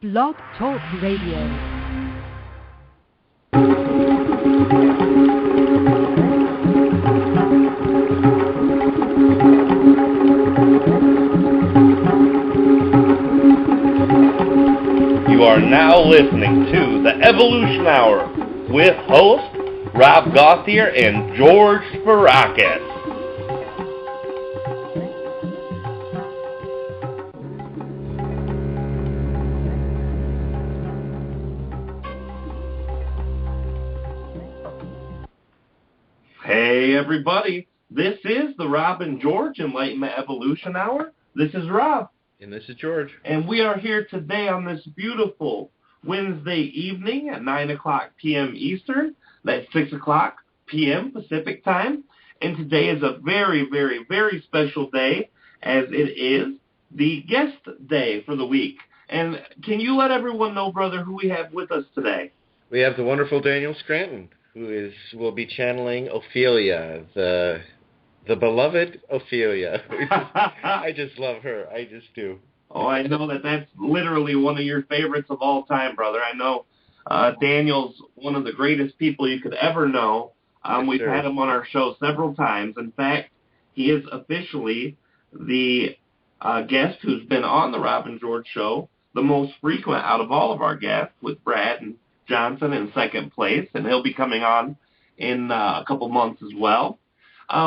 Blog Talk Radio. You are now listening to the Evolution Hour with hosts Rob Gauthier and George Sparakis. Hey everybody, this is the Rob and George Enlightenment Evolution Hour. This is Rob. And this is George. And we are here today on this beautiful Wednesday evening at 9 o'clock p.m. Eastern. That's 6 o'clock p.m. Pacific time. And today is a very, very, very special day, as it is the guest day for the week. And can you let everyone know, brother, who we have with us today? We have the wonderful Daniel Scranton, who will be channeling Ophelia, the beloved Ophelia. I just love her. I just do. Oh, I know that's literally one of your favorites of all time, brother. I know Daniel's one of the greatest people you could ever know. We've had him on our show several times. In fact, he is officially the guest who's been on the Rob and George show, the most frequent out of all of our guests, with Brad and Johnson in second place, and he'll be coming on in a couple months as well.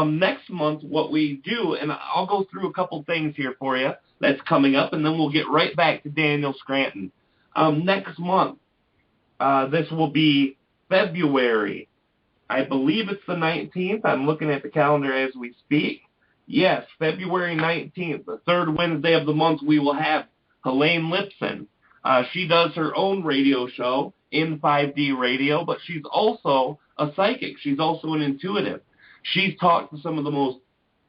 Next month, what we do, and I'll go through a couple things here for you that's coming up, and then we'll get right back to Daniel Scranton. Next month, this will be February. I believe it's the 19th. I'm looking at the calendar as we speak. Yes, February 19th, the third Wednesday of the month, we will have Helene Lipson. She does her own radio show in 5D radio, but she's also a psychic. She's also an intuitive. She's talked to some of the most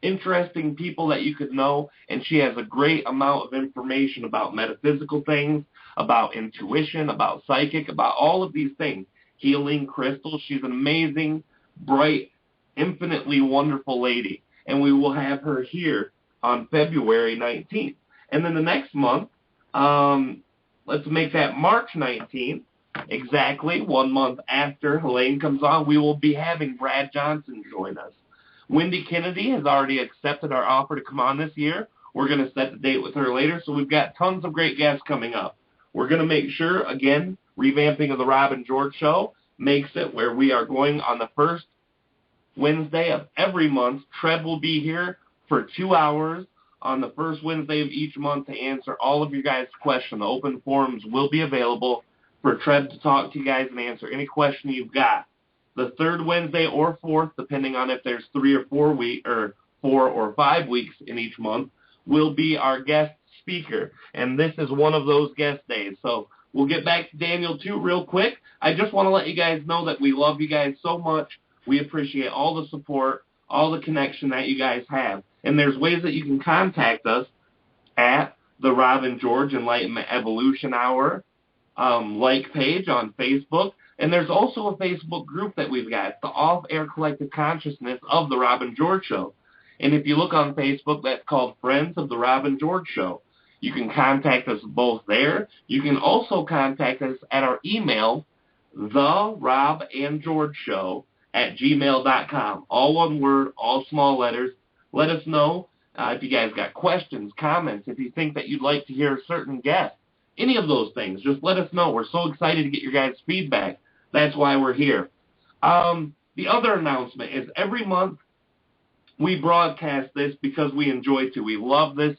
interesting people that you could know, and she has a great amount of information about metaphysical things, about intuition, about psychic, about all of these things. Healing crystals. She's an amazing, bright, infinitely wonderful lady, and we will have her here on February 19th. And then the next month, let's make that March 19th. Exactly 1 month after Helene comes on, we will be having Brad Johnson join us. Wendy Kennedy has already accepted our offer to come on this year. We're going to set the date with her later, so we've got tons of great guests coming up. We're going to make sure, again, revamping of the Rob and George show makes it where we are going on the first Wednesday of every month. Treb will be here for 2 hours on the first Wednesday of each month to answer all of your guys' questions. The open forums will be available for Treb to talk to you guys and answer any question you've got. The third Wednesday or fourth, depending on if there's 3 or 4 weeks or 4 or 5 weeks in each month, will be our guest speaker. And this is one of those guest days. So we'll get back to Daniel too real quick. I just want to let you guys know that we love you guys so much. We appreciate all the support, all the connection that you guys have. And there's ways that you can contact us at the Rob and George Enlightenment Evolution Hour like page on Facebook. And there's also a Facebook group that we've got, the Off-Air Collective Consciousness of the Rob and George Show. And if you look on Facebook, that's called Friends of the Rob and George Show. You can contact us both there. You can also contact us at our email, therobandgeorgeshow@gmail.com. All one word, all small letters. Let us know if you guys got questions, comments, if you think that you'd like to hear a certain guest. Any of those things, just let us know. We're so excited to get your guys' feedback. That's why we're here. The other announcement is every month we broadcast this because we enjoy to. We love this,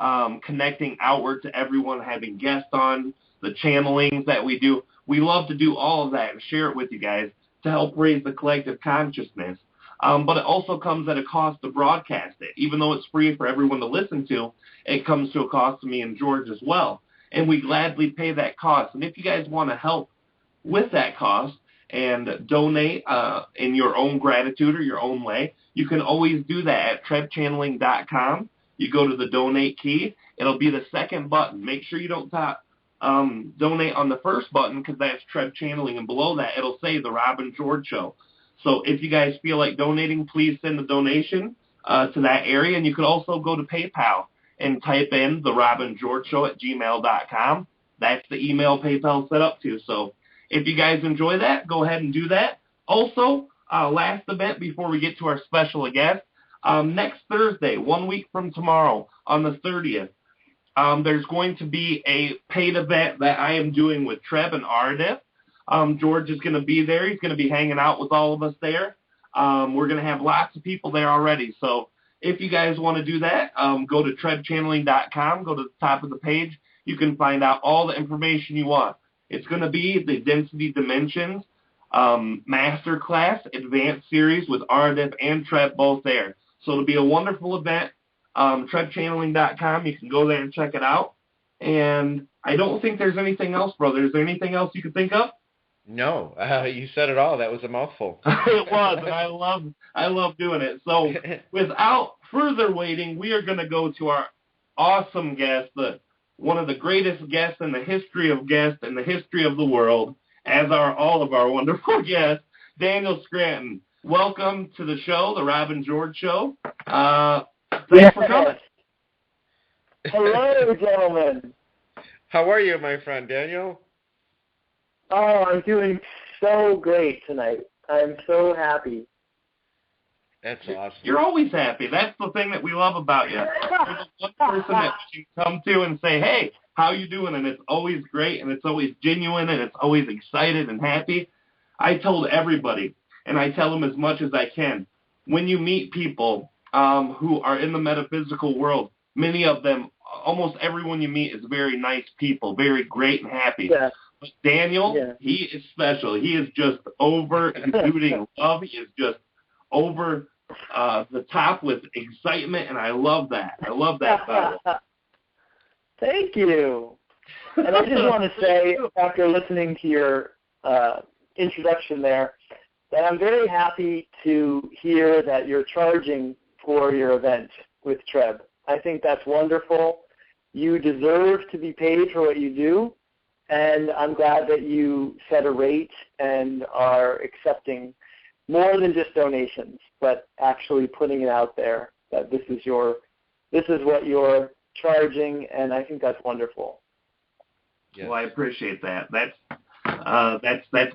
connecting outward to everyone, having guests on, the channelings that we do. We love to do all of that and share it with you guys to help raise the collective consciousness. But it also comes at a cost to broadcast it. Even though it's free for everyone to listen to, it comes to a cost to me and George as well. And we gladly pay that cost. And if you guys want to help with that cost and donate in your own gratitude or your own way, you can always do that at trebchanneling.com. You go to the donate key. It'll be the second button. Make sure you don't donate on the first button because that's Treb Channeling. And below that, it'll say the Rob and George Show. So if you guys feel like donating, please send a donation to that area. And you can also go to PayPal and type in the Rob and George Show at gmail.com. that's the email PayPal set up to. So if you guys enjoy that, go ahead and do that. Also, last event before we get to our special guest, next Thursday, 1 week from tomorrow, on the 30th, there's going to be a paid event that I am doing with Treb and Aridif. George is going to be there. He's going to be hanging out with all of us there. We're going to have lots of people there already. So if you guys want to do that, go to trebchanneling.com, go to the top of the page. You can find out all the information you want. It's going to be the Density Dimensions Masterclass Advanced Series with Aridif and Treb both there. So it'll be a wonderful event. Trebchanneling.com, you can go there and check it out. And I don't think there's anything else, brother. Is there anything else you can think of? No, you said it all. That was a mouthful. It was, and I love doing it. So without further waiting, we are going to go to our awesome guest, one of the greatest guests in the history of guests in the history of the world, as are all of our wonderful guests, Daniel Scranton. Welcome to the show, the Rob and George Show. Thanks for coming. Hello, gentlemen. How are you, my friend Daniel? Oh, I'm doing so great tonight. I'm so happy. That's awesome. You're always happy. That's the thing that we love about you. You're the one person that you can come to and say, hey, how you doing? And it's always great, and it's always genuine, and it's always excited and happy. I told everybody, and I tell them as much as I can, when you meet people who are in the metaphysical world, many of them, almost everyone you meet is very nice people, very great and happy. Yeah. But Daniel, He is special. He is just over exuding love. He is just over the top with excitement, and I love that. I love that about it. Thank you. And I just want to say, after listening to your introduction there, that I'm very happy to hear that you're charging for your event with Treb. I think that's wonderful. You deserve to be paid for what you do, and I'm glad that you set a rate and are accepting more than just donations, but actually putting it out there that this is what you're charging, and I think that's wonderful. Yes. Well, I appreciate that. That's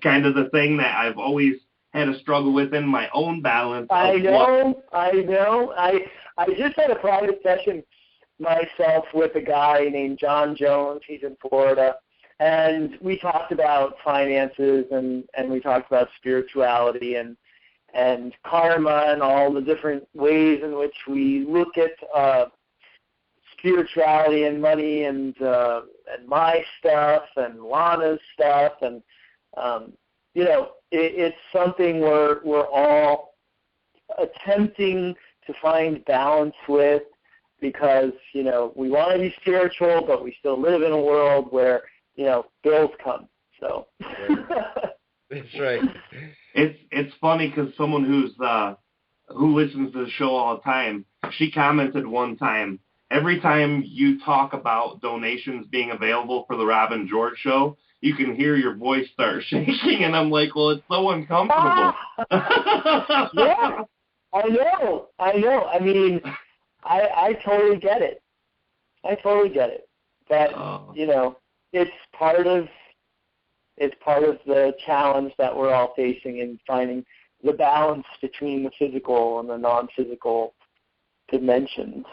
kind of the thing that I've always had a struggle with in my own balance. I know. I just had a private session myself with a guy named John Jones. He's in Florida. And we talked about finances and we talked about spirituality and karma and all the different ways in which we look at spirituality and money and my stuff and Lana's stuff. And, it's something we're all attempting to find balance with because, we want to be spiritual, but we still live in a world where, bills come. So that's right. It's funny because someone who listens to the show all the time, she commented one time, every time you talk about donations being available for the Rob and George show, you can hear your voice start shaking, and I'm like, well, it's so uncomfortable. Yeah, I know. I mean, I totally get it. That, it's part of the challenge that we're all facing in finding the balance between the physical and the non-physical dimensions,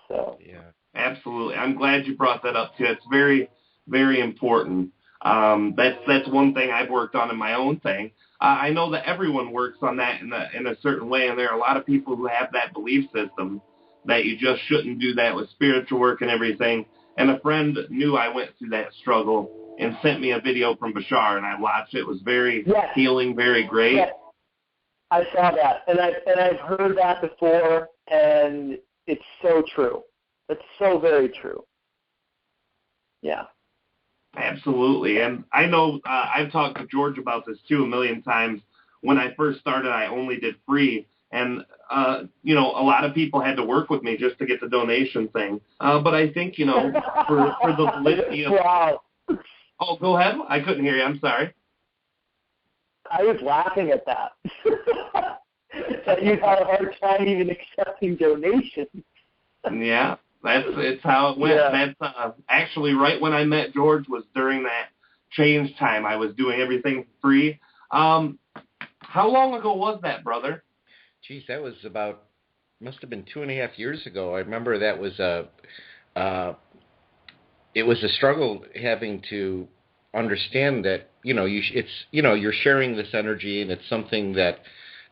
So yeah, absolutely. I'm glad you brought that up too. It's very, very important. That's one thing I've worked on in my own thing. I know that everyone works on that in a certain way, and there are a lot of people who have that belief system that you just shouldn't do that with spiritual work and everything. And a friend knew I went through that struggle and sent me a video from Bashar, and I watched it. It was very healing, very great. Yes. I saw that, and I've heard that before, and it's so true. It's so very true. Yeah. Absolutely. And I know I've talked to George about this too a million times. When I first started, I only did free. And, a lot of people had to work with me just to get the donation thing. But I think, for the validity of... Wow. Oh, go ahead. I couldn't hear you. I'm sorry. I was laughing at that. That you had a hard time even accepting donations. Yeah. It's how it went. Yeah. That's actually right when I met George was during that change time. I was doing everything free. How long ago was that, brother? Geez, that was must have been 2.5 years ago. I remember that was it was a struggle having to understand that, you're sharing this energy, and it's something that,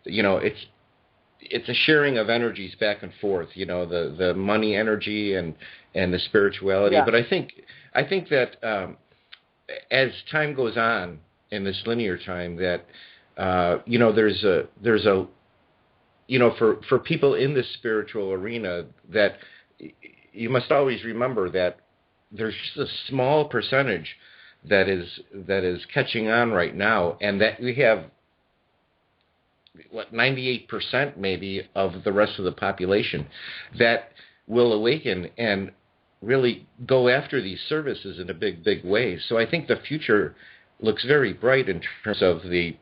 it's a sharing of energies back and forth, the money energy and the spirituality. Yeah. But I think that as time goes on in this linear time, that there's a for people in this spiritual arena, that you must always remember that there's just a small percentage that is catching on right now, and that we have 98% maybe of the rest of the population that will awaken and really go after these services in a big way. So I think the future looks very bright in terms of the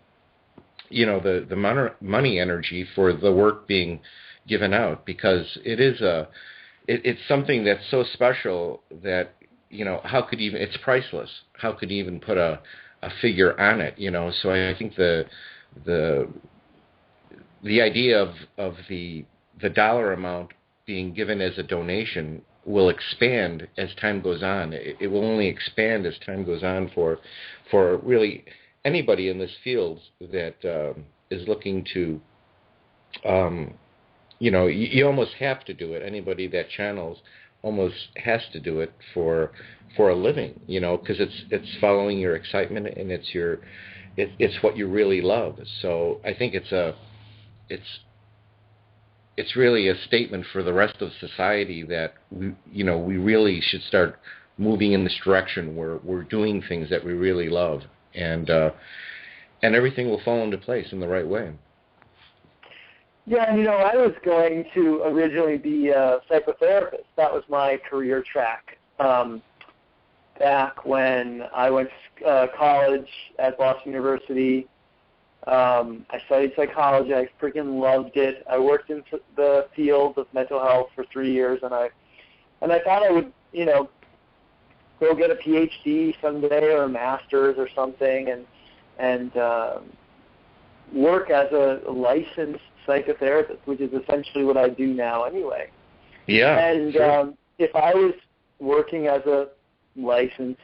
money energy for the work being given out, because it's something that's so special that, it's priceless. How could you even put a figure on it, So I think the idea of the dollar amount being given as a donation will expand as time goes on. It will only expand as time goes on for really anybody in this field that is looking to, you almost have to do it. Anybody that channels almost has to do it for a living, because it's following your excitement, and it's what you really love. So I think it's really a statement for the rest of society that we really should start moving in this direction where we're doing things that we really love, and everything will fall into place in the right way. Yeah, I was going to originally be a psychotherapist. That was my career track. Back when I went to college at Boston University, I studied psychology. I freaking loved it. I worked in the field of mental health for 3 years, and I thought I would, go get a PhD someday or a master's or something, and work as a licensed psychotherapist, which is essentially what I do now anyway. Yeah. And sure. If I was working as a licensed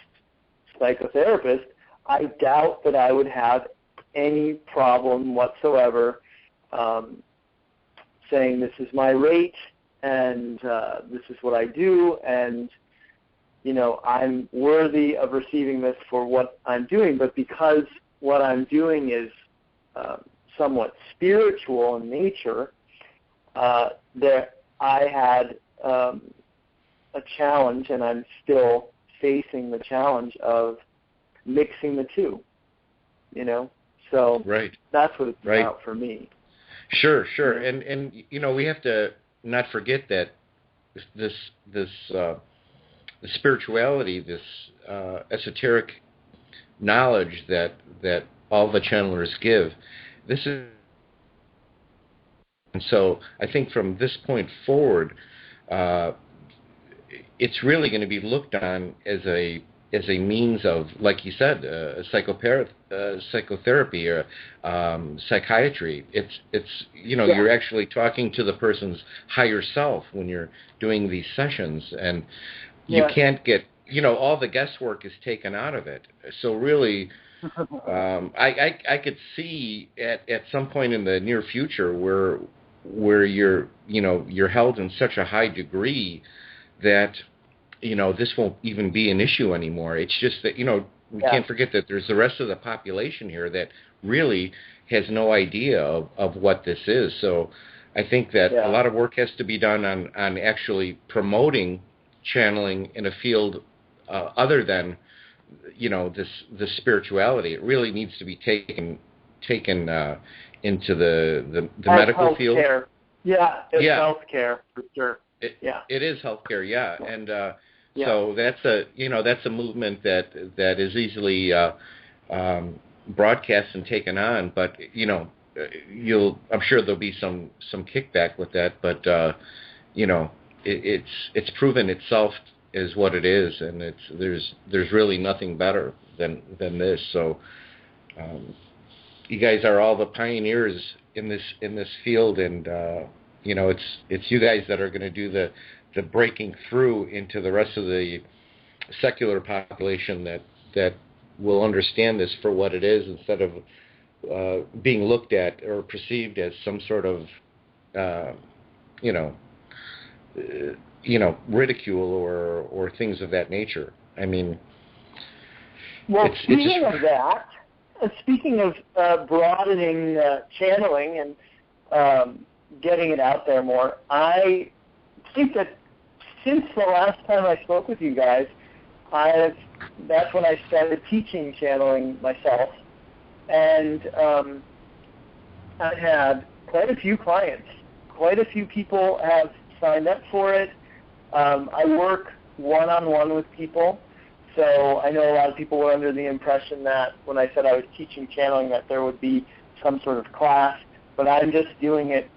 psychotherapist, I doubt that I would have any problem whatsoever saying this is my rate and this is what I do, and I'm worthy of receiving this for what I'm doing. But because what I'm doing is somewhat spiritual in nature, that I had a challenge, and I'm still facing the challenge of mixing the two, So right. That's what it's right. about for me. Sure. And we have to not forget that this the spirituality, this esoteric knowledge that all the channelers give, this is, and so I think from this point forward, it's really going to be looked on as a means of, like you said, psychotherapy or psychiatry. It's You're actually talking to the person's higher self when you're doing these sessions, and you can't get, all the guesswork is taken out of it. So really, I could see at some point in the near future where you're held in such a high degree that this won't even be an issue anymore. It's just that we can't forget that there's the rest of the population here that really has no idea of what this is. So I think that a lot of work has to be done on actually promoting channeling in a field other than this spirituality. It really needs to be taken into the medical field. Yeah, it's healthcare for sure. It is healthcare, and so that's a movement that is easily broadcast and taken on. But I'm sure there'll be some kickback with that. But it's proven itself is what it is, and there's really nothing better than this. So you guys are all the pioneers in this field, and it's you guys that are going to do the breaking through into the rest of the secular population that will understand this for what it is, instead of being looked at or perceived as some sort of ridicule or things of that nature. I mean, well, speaking of broadening channeling and getting it out there more, I think that since the last time I spoke with you guys, that's when I started teaching channeling myself, and I've had quite a few clients. Quite a few people have signed up for it. I work one-on-one with people, so I know a lot of people were under the impression that when I said I was teaching channeling that there would be some sort of class, but I'm just doing it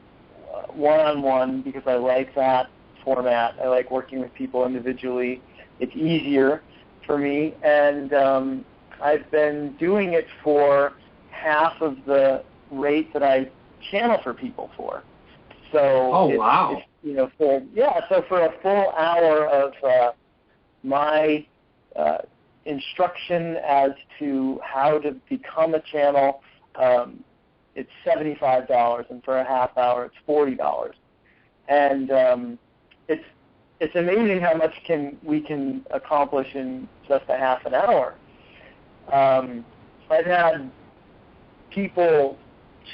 one-on-one because I like that format. I like working with people individually. It's easier for me, and I've been doing it for half of the rate that I channel for people for. So, wow. So for a full hour of my instruction as to how to become a channel, it's $75, and for a half hour, it's $40. And it's amazing how much we can accomplish in just a half an hour. I've had people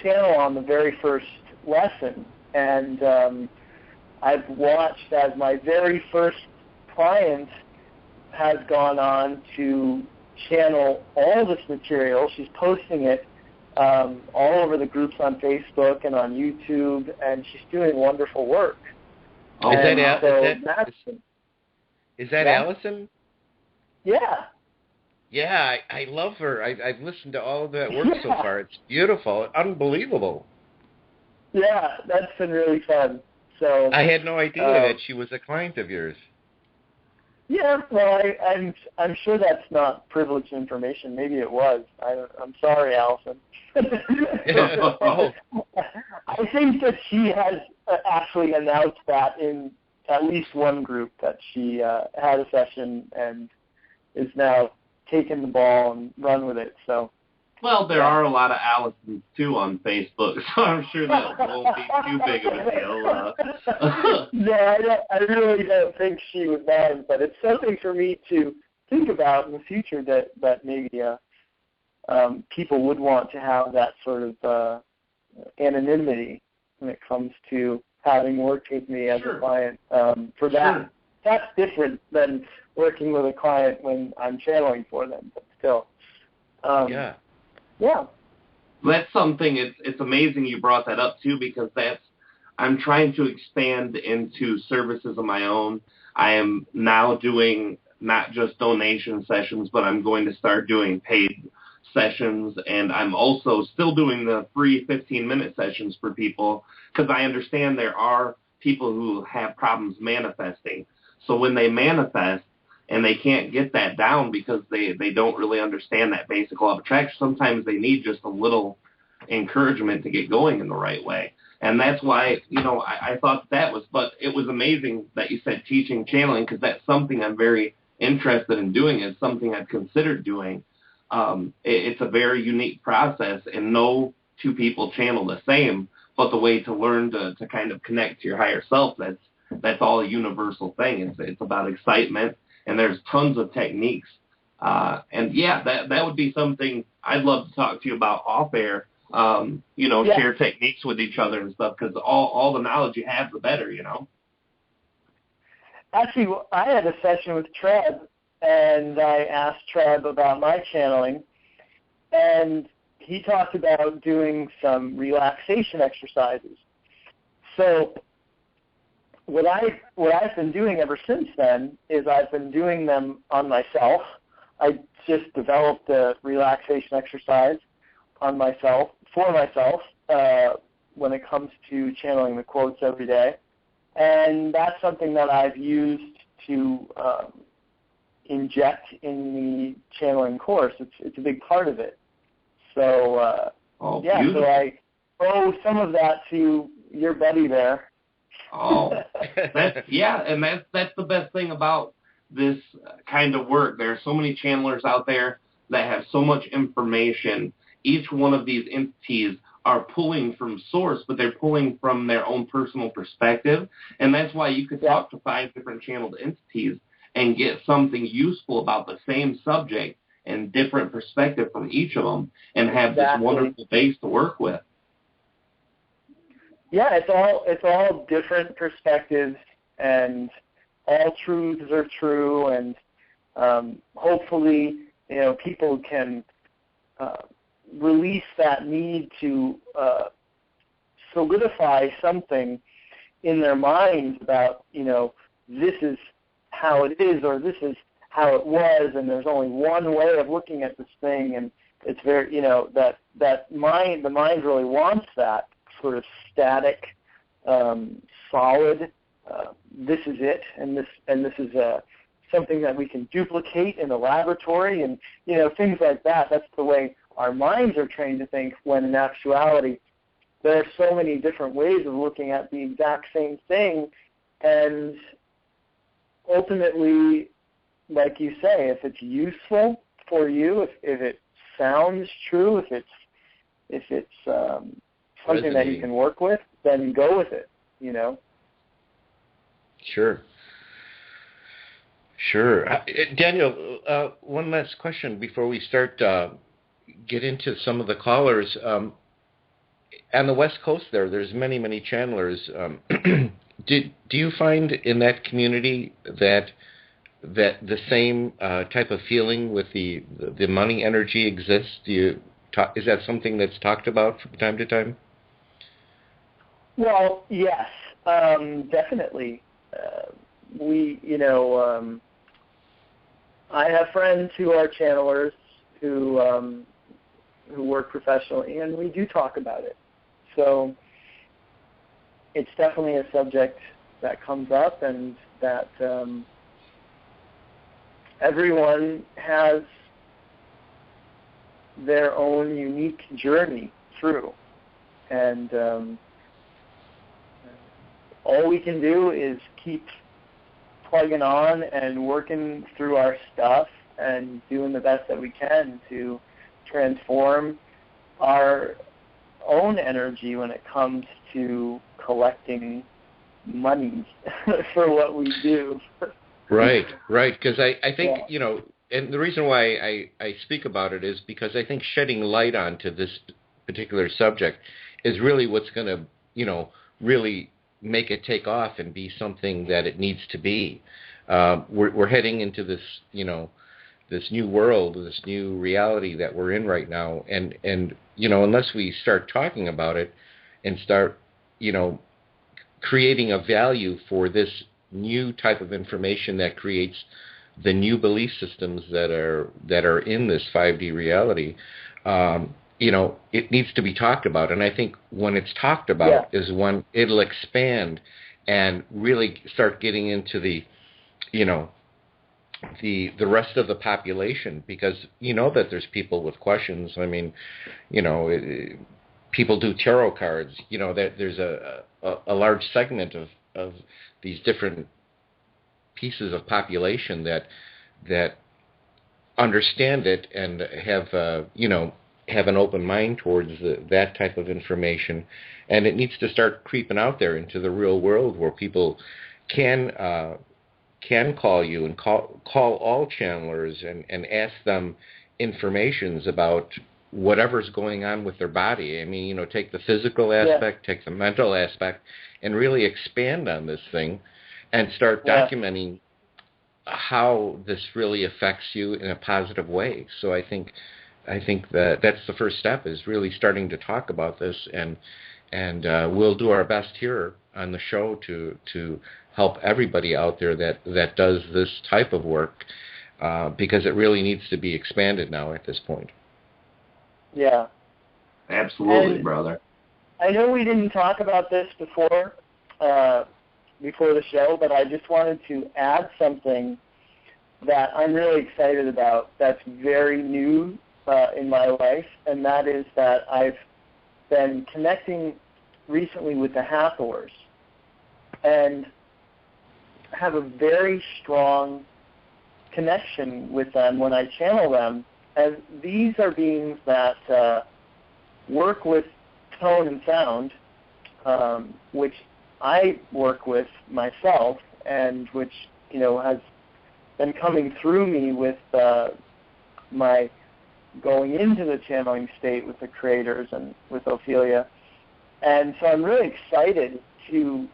channel on the very first lesson, and I've watched as my very first client has gone on to channel all this material. She's posting it all over the groups on Facebook and on YouTube, and she's doing wonderful work. Oh, is that Allison? Yeah. Yeah, I love her. I've listened to all of that work so far. It's beautiful, unbelievable. Yeah, that's been really fun. So I had no idea that she was a client of yours. Yeah, well, I'm sure that's not privileged information. Maybe it was. I'm sorry, Allison. Oh. I think that she has actually announced that in at least one group that she had a session and is now taking the ball and run with it. So. Well, there are a lot of Allisons, too, on Facebook, so I'm sure that won't be too big of a deal. No, I really don't think she would mind, but it's something for me to think about in the future that maybe people would want to have that sort of anonymity when it comes to having worked with me as a client. For that, that's different than working with a client when I'm channeling for them, but still. Yeah. That's something, it's amazing you brought that up, too, because I'm trying to expand into services of my own. I am now doing not just donation sessions, but I'm going to start doing paid sessions, and I'm also still doing the free 15-minute sessions for people, because I understand there are people who have problems manifesting. So when they manifest, and they can't get that down because they don't really understand that basic law of attraction. Sometimes they need just a little encouragement to get going in the right way. And that's why, I thought that was, but it was amazing that you said teaching channeling, because that's something I'm very interested in doing. It's something I've considered doing. It's a very unique process, and no two people channel the same, but the way to learn to kind of connect to your higher self, that's all a universal thing. It's about excitement. And there's tons of techniques. That would be something I'd love to talk to you about off air, share techniques with each other and stuff, because all the knowledge you have, the better, Actually, I had a session with Treb, and I asked Treb about my channeling, and he talked about doing some relaxation exercises. So what I've been doing ever since then is I've been doing them on myself. I just developed a relaxation exercise for myself when it comes to channeling the quotes every day. And that's something that I've used to inject in the channeling course. It's a big part of it. So, so I owe some of that to your buddy there. That's the best thing about this kind of work. There are so many channelers out there that have so much information. Each one of these entities are pulling from source, but they're pulling from their own personal perspective. And that's why you could talk to 5 different channeled entities and get something useful about the same subject and different perspective from each of them and have this wonderful base to work with. Yeah, it's all different perspectives, and all truths are true, and hopefully, people can release that need to solidify something in their minds about, this is how it is, or this is how it was, and there's only one way of looking at this thing, and it's very, the mind really wants that sort of static, solid, this is it, and this is something that we can duplicate in the laboratory, and things like that. That's the way our minds are trained to think, when in actuality there are so many different ways of looking at the exact same thing. And ultimately, like you say, if it's useful for you, if it sounds true, if it's something that you can work with, then go with it, Sure. Daniel, one last question before we start get into some of the callers. On the West Coast there's many, many channelers. Do you find in that community that the same type of feeling with the money energy exists? Is that something that's talked about from time to time? Well, yes, definitely. I have friends who are channelers who work professionally, and we do talk about it. So it's definitely a subject that comes up, and that everyone has their own unique journey through. And all we can do is keep plugging on and working through our stuff and doing the best that we can to transform our own energy when it comes to collecting money for what we do. Right. Because I think, and the reason why I speak about it is because I think shedding light onto this particular subject is really what's going to, really make it take off and be something that it needs to be. We're heading into this, this new world, this new reality that we're in right now, and unless we start talking about it and start, creating a value for this new type of information that creates the new belief systems that are in this 5D reality, it needs to be talked about. And I think when it's talked about is when it'll expand and really start getting into the rest of the population, because that there's people with questions. I mean, people do tarot cards. That there's a large segment of these different pieces of population that understand it and have have an open mind towards that type of information, and it needs to start creeping out there into the real world where people can call you and call all channelers and ask them informations about whatever's going on with their body. I mean, take the physical aspect, take the mental aspect, and really expand on this thing and start documenting how this really affects you in a positive way. So I think that that's the first step, is really starting to talk about this, and we'll do our best here on the show to help everybody out there that does this type of work, because it really needs to be expanded now at this point. Yeah. Absolutely, brother. I know we didn't talk about this before, before the show, but I just wanted to add something that I'm really excited about that's very new in my life, and that is that I've been connecting recently with the Hathors and have a very strong connection with them when I channel them. And these are beings that work with tone and sound, which I work with myself, and which, has been coming through me with my going into the channeling state with the creators and with Ophelia. And so I'm really excited to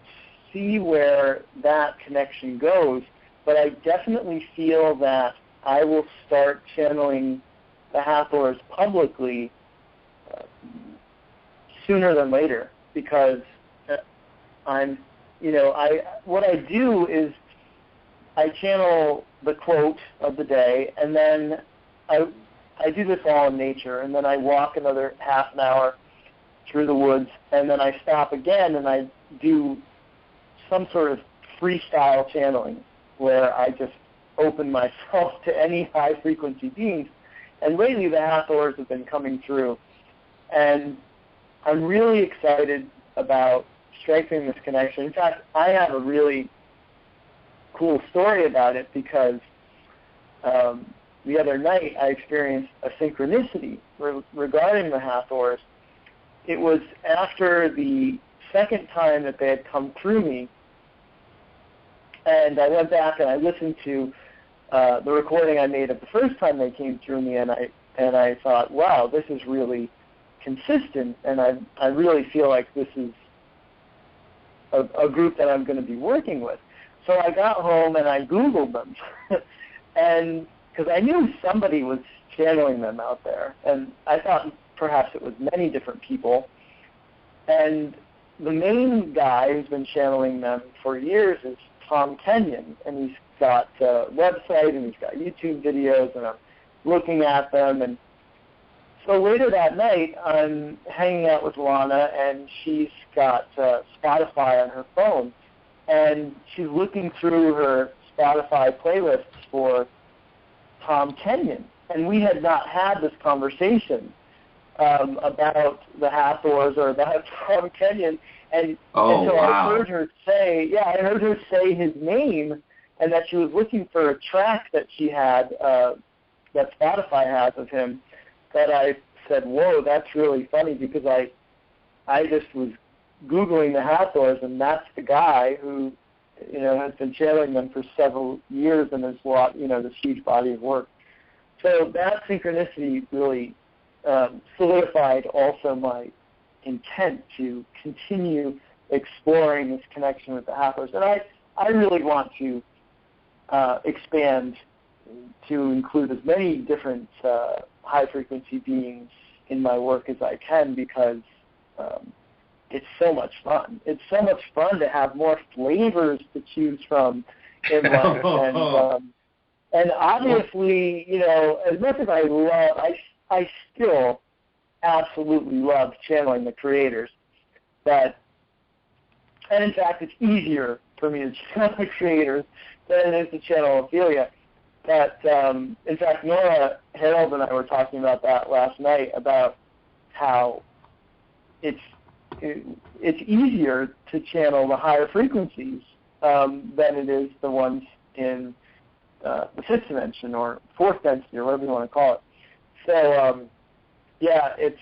see where that connection goes, but I definitely feel that I will start channeling the Hathors publicly sooner than later, because what I do is I channel the quote of the day, and then I do this all in nature, and then I walk another half an hour through the woods, and then I stop again and I do some sort of freestyle channeling where I just open myself to any high-frequency beings. And lately the Hathors have been coming through, and I'm really excited about strengthening this connection. In fact, I have a really cool story about it, because the other night I experienced a synchronicity regarding the Hathors. It was after the second time that they had come through me, and I went back and I listened to the recording I made of the first time they came through me, and I thought, wow, this is really consistent, and I really feel like this is a group that I'm going to be working with. So I got home and I Googled them, and because I knew somebody was channeling them out there, and I thought perhaps it was many different people. And the main guy who's been channeling them for years is Tom Kenyon, and he's got a website and he's got YouTube videos, and I'm looking at them. And so later that night, I'm hanging out with Lana, and she's got Spotify on her phone, and she's looking through her Spotify playlists for Tom Kenyon. And we had not had this conversation about the Hathors or about Tom Kenyon. And so I heard her say his name, and that she was looking for a track that she had, that Spotify has of him, that I said, whoa, that's really funny, because I just was Googling the Hathors, and that's the guy who, has been channeling them for several years and has brought, this huge body of work. So that synchronicity really solidified also my intent to continue exploring this connection with the Hathors. And I really want to expand to include as many different high-frequency beings in my work as I can, because it's so much fun. It's so much fun to have more flavors to choose from in life. And obviously, as much as I love, I still absolutely love channeling the creators. And in fact, it's easier for me to channel the creators than it is to channel Ophelia. But in fact, Nora Harold and I were talking about that last night, about how it's easier to channel the higher frequencies than it is the ones in the fifth dimension or fourth density, or whatever you want to call it. So it's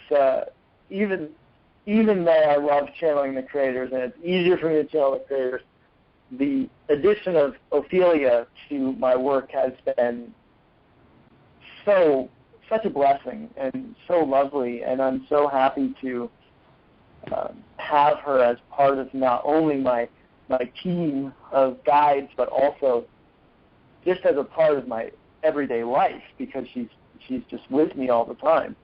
even though I love channeling the creators, and it's easier for me to channel the creators, the addition of Ophelia to my work has been such a blessing and so lovely, and I'm so happy to have her as part of not only my team of guides, but also just as a part of my everyday life, because she's just with me all the time.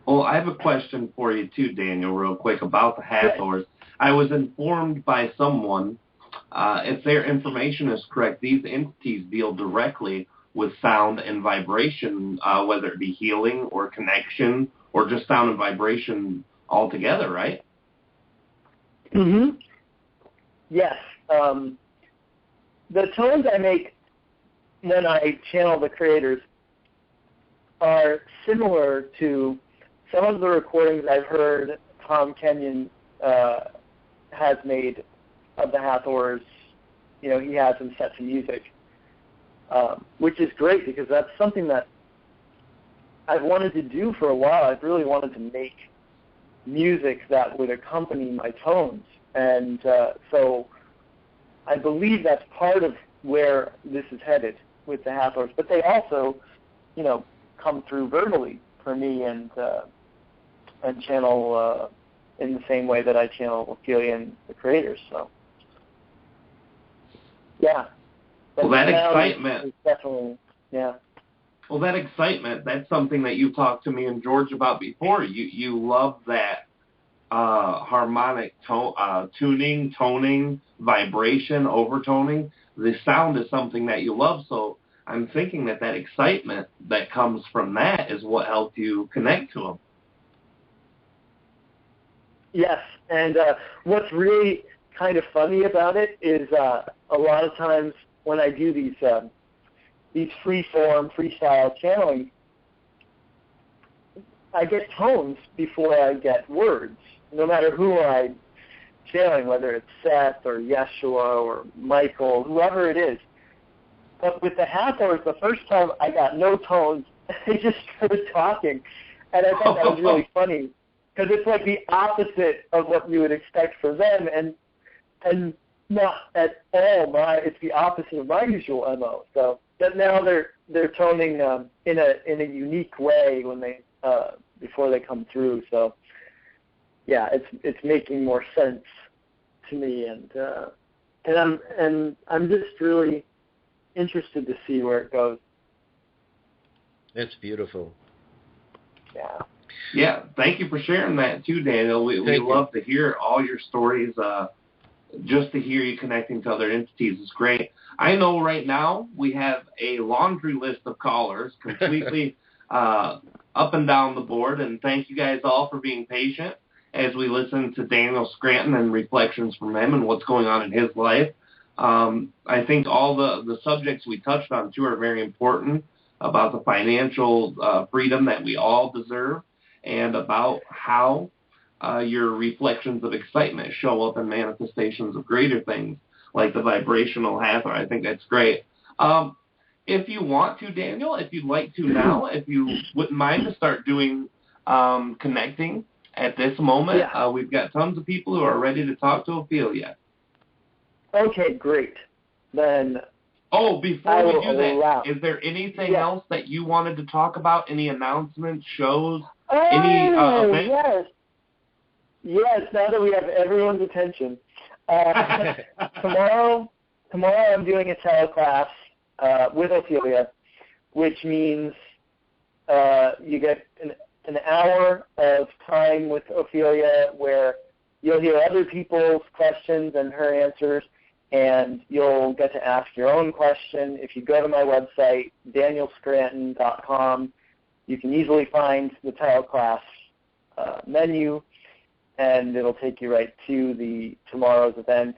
Well, I have a question for you too, Daniel, real quick, about the Hathors. I was informed by someone, if their information is correct, these entities deal directly with sound and vibration, whether it be healing or connection or just sound and vibration altogether, right? Mm-hmm. Yes. The tones I make when I channel the creators are similar to some of the recordings I've heard Tom Kenyon has made of the Hathors. You know, he has them set to music, which is great because that's something that I've wanted to do for a while. I've really wanted to make music that would accompany my tones. And so I believe that's part of where this is headed with the Hathors. But they also, you know, come through verbally for me and channel in the same way that I channel Ophelia and the creators. So, yeah. Well, that excitement is definitely, yeah. Well, that excitement, that's something that you talked to me and George about before. You love that harmonic tuning, toning, vibration, overtoning. The sound is something that you love, so I'm thinking that excitement that comes from that is what helped you connect to them. Yes, and what's really kind of funny about it is a lot of times when I do these free-form, freestyle channeling, I get tones before I get words, no matter who I'm channeling, whether it's Seth or Yeshua or Michael, whoever it is. But with the Hathors, the first time I got no tones, they just started talking. And I thought that was really funny because it's like the opposite of what you would expect for them, and not at all it's the opposite of my usual MO. So but now they're toning in a unique way when they before they come through. So yeah, it's making more sense to me, and I'm just really interested to see where it goes. That's beautiful. Yeah. Yeah, thank you for sharing that too, Daniel. We love to hear all your stories. Just to hear you connecting to other entities is great. I know right now we have a laundry list of callers completely up and down the board, and thank you guys all for being patient as we listen to Daniel Scranton and reflections from him and what's going on in his life. I think all the subjects we touched on too are very important about the financial freedom that we all deserve and about how your reflections of excitement show up in manifestations of greater things like the vibrational Hathor. I think that's great. If you want to, Daniel, if you'd like to now, if you wouldn't mind to start doing connecting at this moment, we've got tons of people who are ready to talk to Ophelia. Okay, great. Then before we do that, is there anything else that you wanted to talk about? Any announcements, shows, any events? Yes, now that we have everyone's attention. Tomorrow I'm doing a teleclass with Ophelia, which means you get an hour of time with Ophelia where you'll hear other people's questions and her answers, and you'll get to ask your own question. If you go to my website, danielscranton.com, you can easily find the teleclass menu, and it'll take you right to tomorrow's event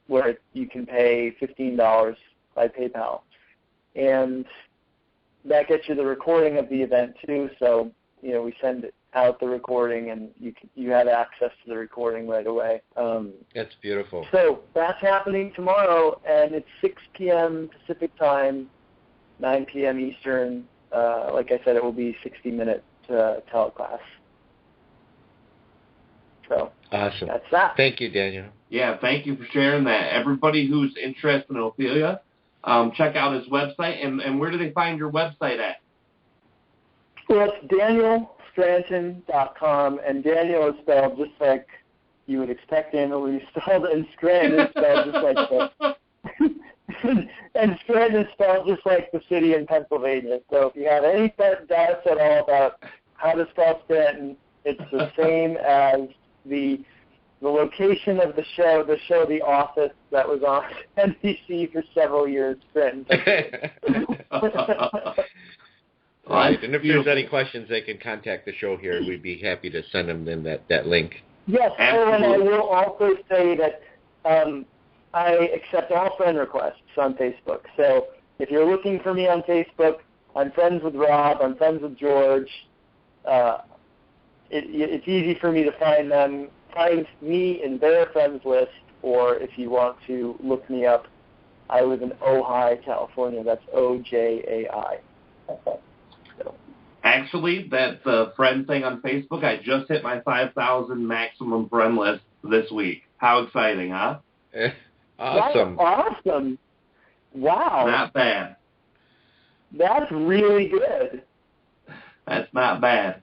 where you can pay $15 by PayPal. And that gets you the recording of the event too, so we send out the recording and you have access to the recording right away. That's beautiful. So that's happening tomorrow, and it's 6 p.m. Pacific time, 9 p.m. Eastern. Like I said, it will be 60-minute teleclass. So awesome. That's that. Thank you, Daniel. Yeah, thank you for sharing that. Everybody who's interested in Ophelia, check out his website. And where do they find your website at? Well, it's danielscranton.com, and Daniel is spelled just like you would expect Daniel to be spelled, and Scranton is spelled just like and Scranton is spelled just like the city in Pennsylvania. So if you have any doubts at all about how to spell Scranton, it's the same as the location of the show, The Office, that was on NBC for several years, Scranton. Right, and if there's any questions, they can contact the show here. We'd be happy to send them in that link. Yes, and I will also say that I accept all friend requests on Facebook. So if you're looking for me on Facebook, I'm friends with Rob, I'm friends with George. It's easy for me to find me in their friends list, or if you want to look me up, I live in Ojai, California. That's Ojai. So. Actually, that friend thing on Facebook, I just hit my 5,000 maximum friend list this week. How exciting, huh? Awesome. That's awesome. Wow. Not bad. That's really good. That's not bad.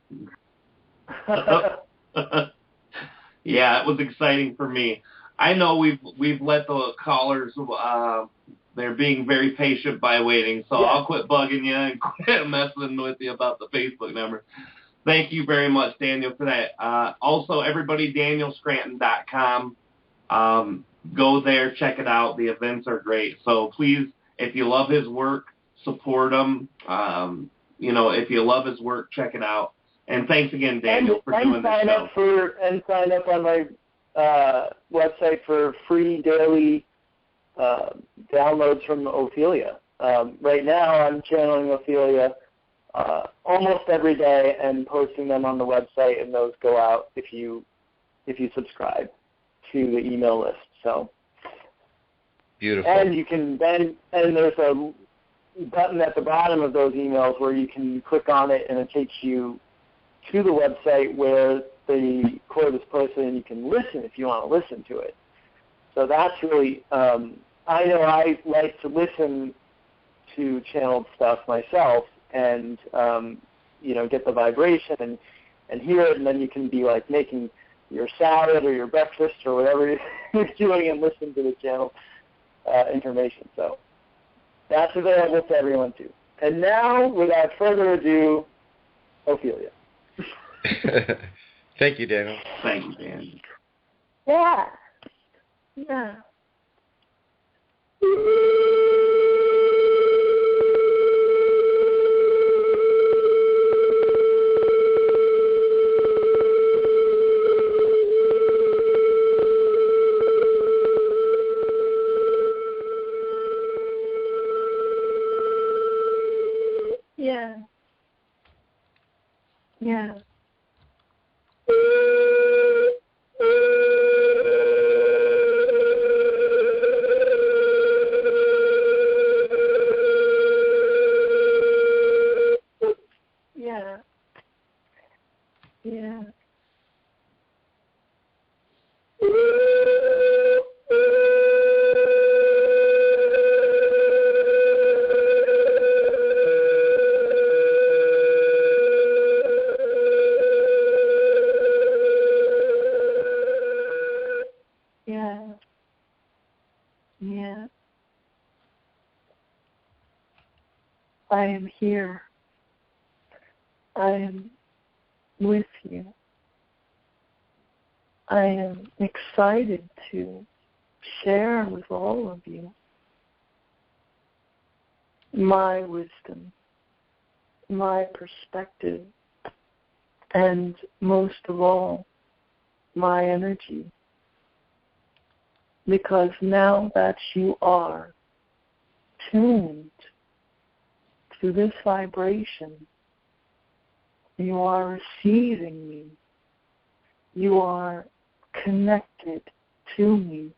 Yeah, it was exciting for me. I know we've let the callers, they're being very patient by waiting, so yeah. I'll quit bugging you and quit messing with you about the Facebook number. Thank you very much, Daniel, for that. Also, everybody, danielscranton.com. Go there, check it out. The events are great. So please, if you love his work, support him. If you love his work, check it out. And thanks again, Daniel, for doing this show. Sign up on my website for free daily downloads from Ophelia. Right now, I'm channeling Ophelia almost every day and posting them on the website, and those go out if you subscribe to the email list. So beautiful. And you can and there's a button at the bottom of those emails where you can click on it, and it takes you to the website where the quote is posted, and you can listen if you want to listen to it. So that's really, I know I like to listen to channeled stuff myself and, get the vibration and hear it, and then you can be like making your salad or your breakfast or whatever you're doing and listen to the channel information. So that's available to everyone too. And now, without further ado, Ophelia. Thank you, Daniel. Thank you, Dan. Yeah. Yeah. Yeah. Yeah. Yeah. Yeah. Yeah. I am here. I am with you. I am excited to share with all of you my wisdom, my perspective, and most of all, my energy. Because now that you are tuned to this vibration, you are receiving me. You are connected to me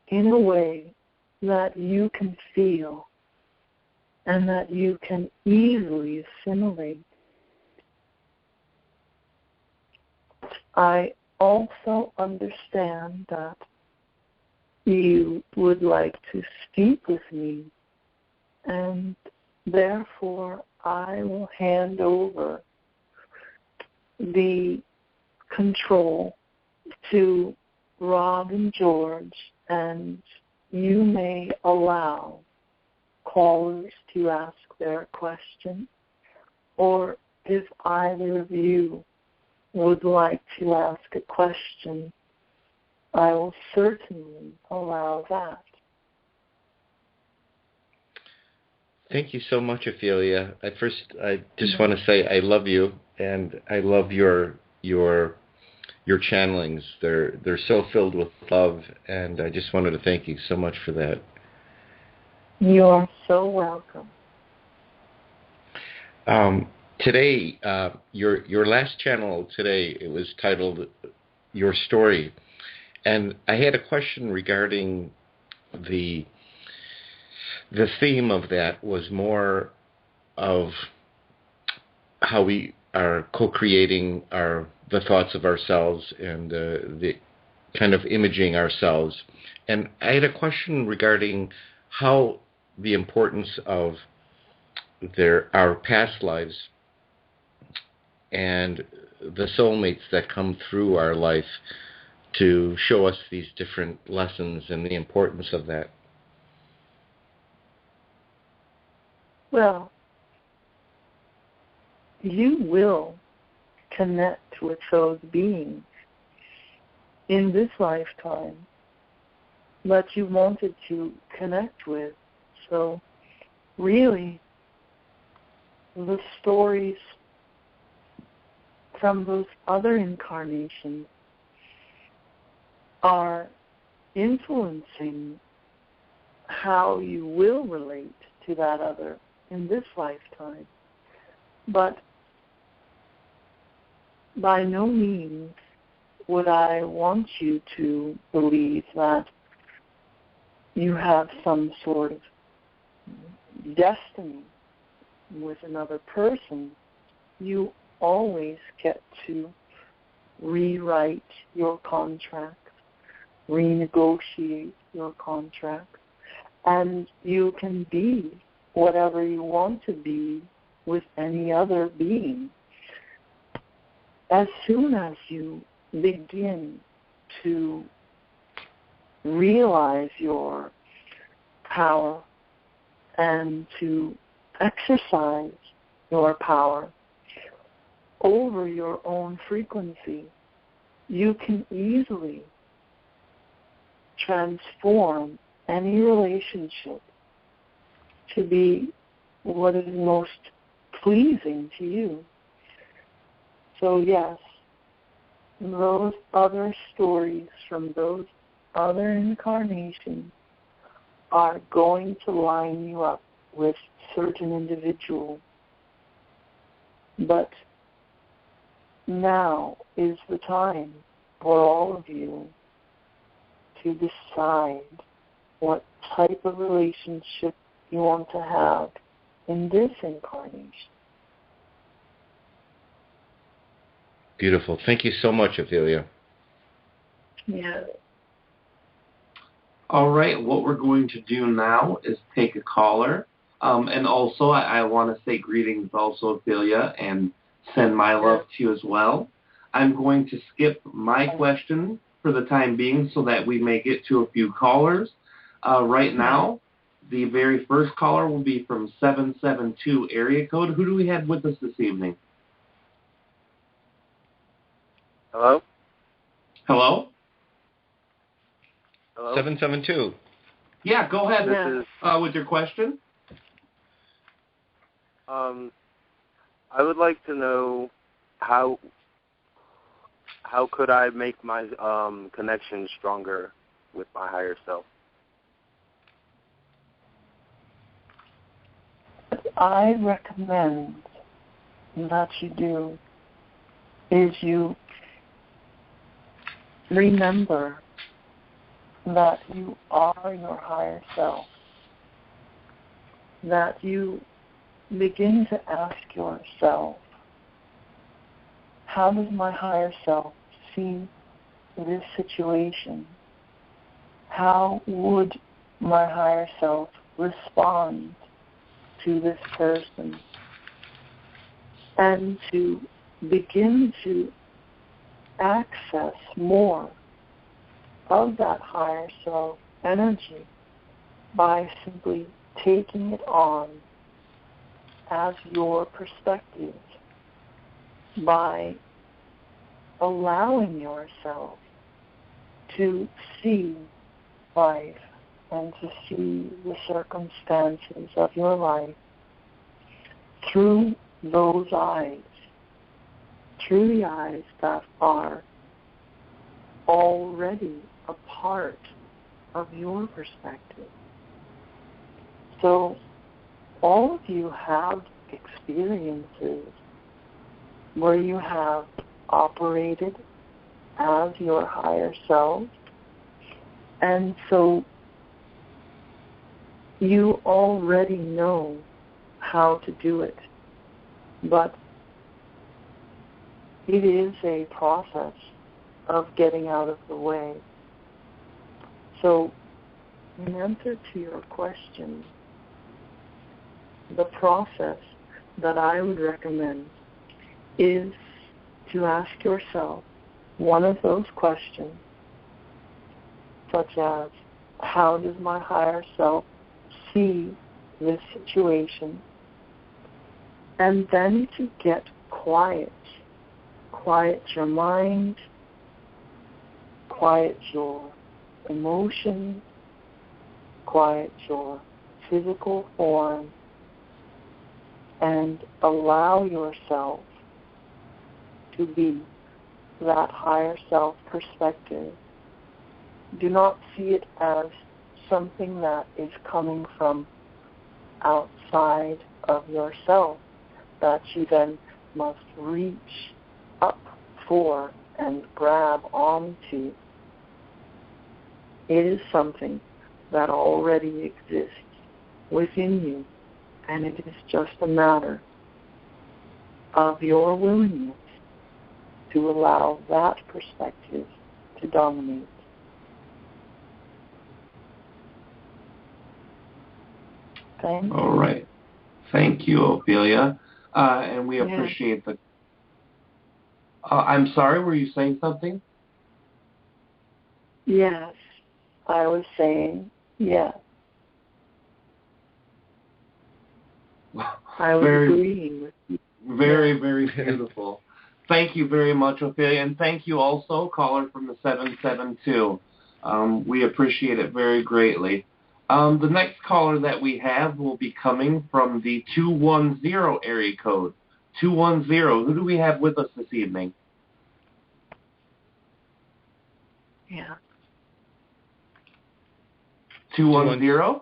in a way that you can feel and that you can easily assimilate. I also understand that you would like to speak with me, and therefore I will hand over the control to Rob and George, and you may allow callers to ask their question, or if either of you would like to ask a question, I will certainly allow that. Thank you so much, Ophelia. At first, I just want to say I love you, and I love your your channelings. They're so filled with love, and I just wanted to thank you so much for that. You're so welcome. Today, your last channel today, it was titled Your Story, and I had a question regarding the theme of that was more of how we are co-creating the thoughts of ourselves and the kind of imaging ourselves. And I had a question regarding how the importance of our past lives and the soulmates that come through our life to show us these different lessons and the importance of that. Well, you will connect with those beings in this lifetime that you wanted to connect with. So really, the stories from those other incarnations are influencing how you will relate to that other in this lifetime. But by no means would I want you to believe that you have some sort of destiny with another person. You always get to rewrite your contract, renegotiate your contract, and you can be whatever you want to be with any other being. As soon as you begin to realize your power and to exercise your power over your own frequency, you can easily transform any relationship to be what is most pleasing to you. So yes, those other stories from those other incarnations are going to line you up with certain individuals. But now is the time for all of you to decide what type of relationship you want to have in this incarnation. Beautiful. Thank you so much, Ophelia. Yeah. All right, what we're going to do now is take a caller. And also, I want to say greetings also, Ophelia, and send my love to you as well. I'm going to skip my question for the time being so that we may get to a few callers. Right now, the very first caller will be from 772 area code. Who do we have with us this evening? Hello? Hello? Hello? 772. Yeah, go ahead with your question. I would like to know how could I make my connection stronger with my higher self? What I recommend that you do is you remember that you are your higher self, that you begin to ask yourself, how does my higher self see this situation? How would my higher self respond to this person? And to begin to access more of that higher self energy by simply taking it on as your perspective, by allowing yourself to see life and to see the circumstances of your life through those eyes, through the eyes that are already a part of your perspective. So all of you have experiences where you have operated as your higher self, and so you already know how to do it. But it is a process of getting out of the way. So in answer to your question, the process that I would recommend is to ask yourself one of those questions, such as, how does my higher self see this situation? And then to get quiet. Quiet your mind, quiet your emotions, quiet your physical form, and allow yourself to be that higher self perspective. Do not see it as something that is coming from outside of yourself that you then must reach up for and grab onto. It is something that already exists within you, and it is just a matter of your willingness to allow that perspective to dominate. Thank you. All right. Thank you, Ophelia. And we appreciate the... I'm sorry, were you saying something? Yes, I was saying yes. I was agreeing with you. Very, very beautiful. Thank you very much, Ophelia, and thank you also, caller from the 772. We appreciate it very greatly. The next caller that we have will be coming from the 210 area code. 210. Who do we have with us this evening? Yeah. 210?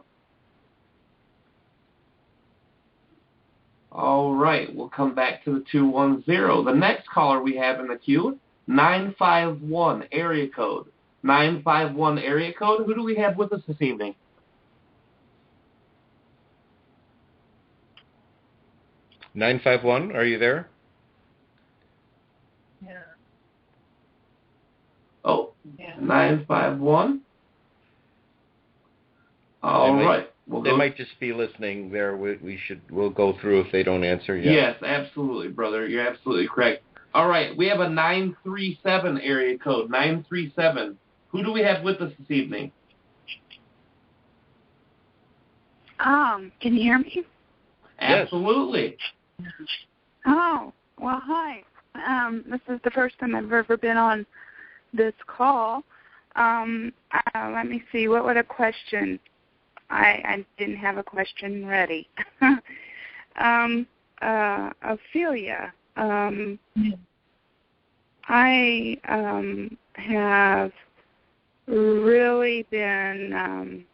All right, we'll come back to the 210. The next caller we have in the queue, 951 area code. 951 area code. Who do we have with us this evening? (951), are you there? Yeah. Oh, yeah. 951. All right. They might just be listening there. We'll go through if they don't answer yet. Yes, absolutely, brother. You're absolutely correct. All right, we have a 937 area code. 937. Who do we have with us this evening? Can you hear me? Absolutely. Oh, well, hi. This is the first time I've ever been on this call. Let me see. What would a question? I didn't have a question ready. Ophelia, I have really been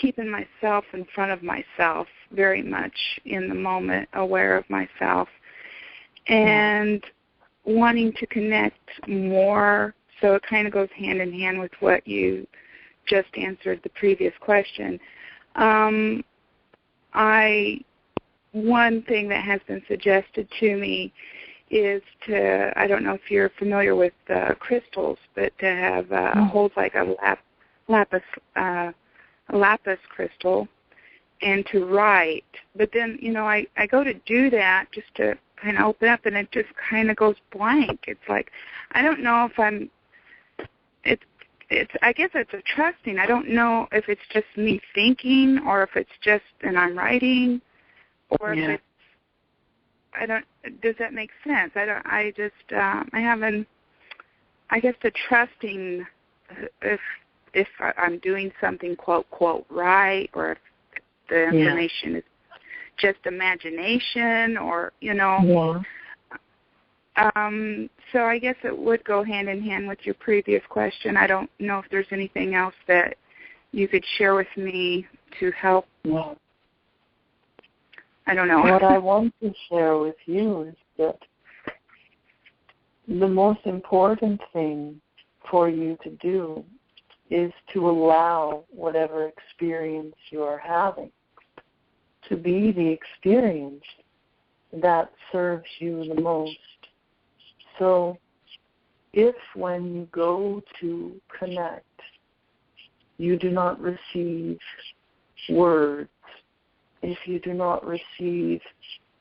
keeping myself in front of myself very much in the moment, aware of myself, and wanting to connect more. So it kind of goes hand in hand with what you just answered the previous question. One thing that has been suggested to me is to, I don't know if you're familiar with crystals, but to have hold like a lapis crystal and to write. But then, I go to do that just to kind of open up, and it just kind of goes blank. It's like, I don't know if I guess it's a trusting. I don't know if it's just me thinking or if it's just, and I'm writing, or if it's, does that make sense? I guess the trusting if I'm doing something, quote, quote, right, or if the information is just imagination, or, So I guess it would go hand in hand with your previous question. I don't know if there's anything else that you could share with me to help. No. I don't know. What I want to share with you is that the most important thing for you to do is to allow whatever experience you are having to be the experience that serves you the most. So if when you go to connect, you do not receive words, if you do not receive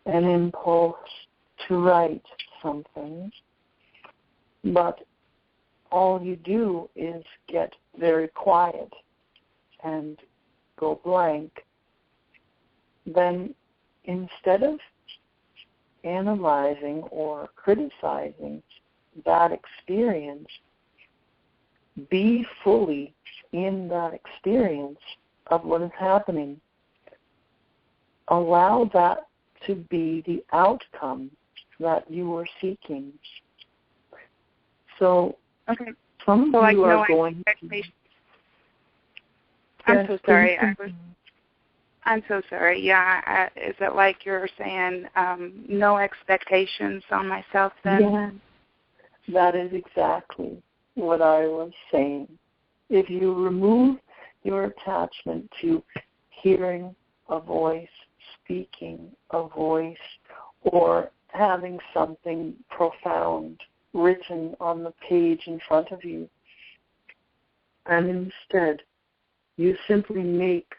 an impulse to write something, but all you do is get very quiet and go blank, then instead of analyzing or criticizing that experience, be fully in that experience of what is happening. Allow that to be the outcome that you were seeking. So, okay. Some of you are going to... I'm so sorry. I'm so sorry. Yeah, is it like you're saying no expectations on myself then? Yeah, that is exactly what I was saying. If you remove your attachment to hearing a voice, speaking a voice, or having something profound written on the page in front of you, and instead you simply make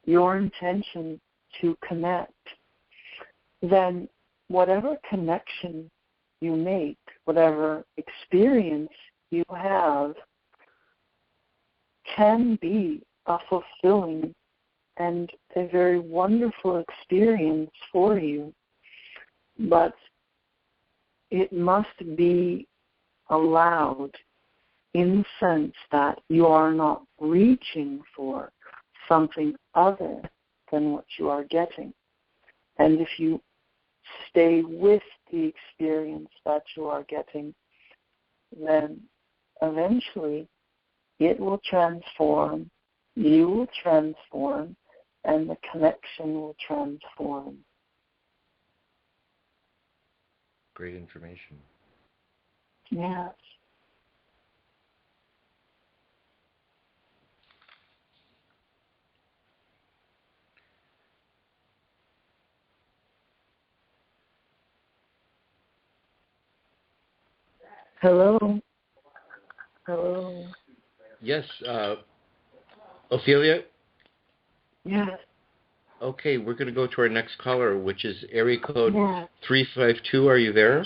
your intention to connect, then whatever connection you make, whatever experience you have, can be a fulfilling and a very wonderful experience for you, but it must be allowed in the sense that you are not reaching for something other than what you are getting. And if you stay with the experience that you are getting, then eventually it will transform, you will transform, and the connection will transform. Great information. Yes. Hello. Hello. Yes, Ophelia? Yes. Okay, we're going to go to our next caller, which is area code Yeah. 352. Are you there?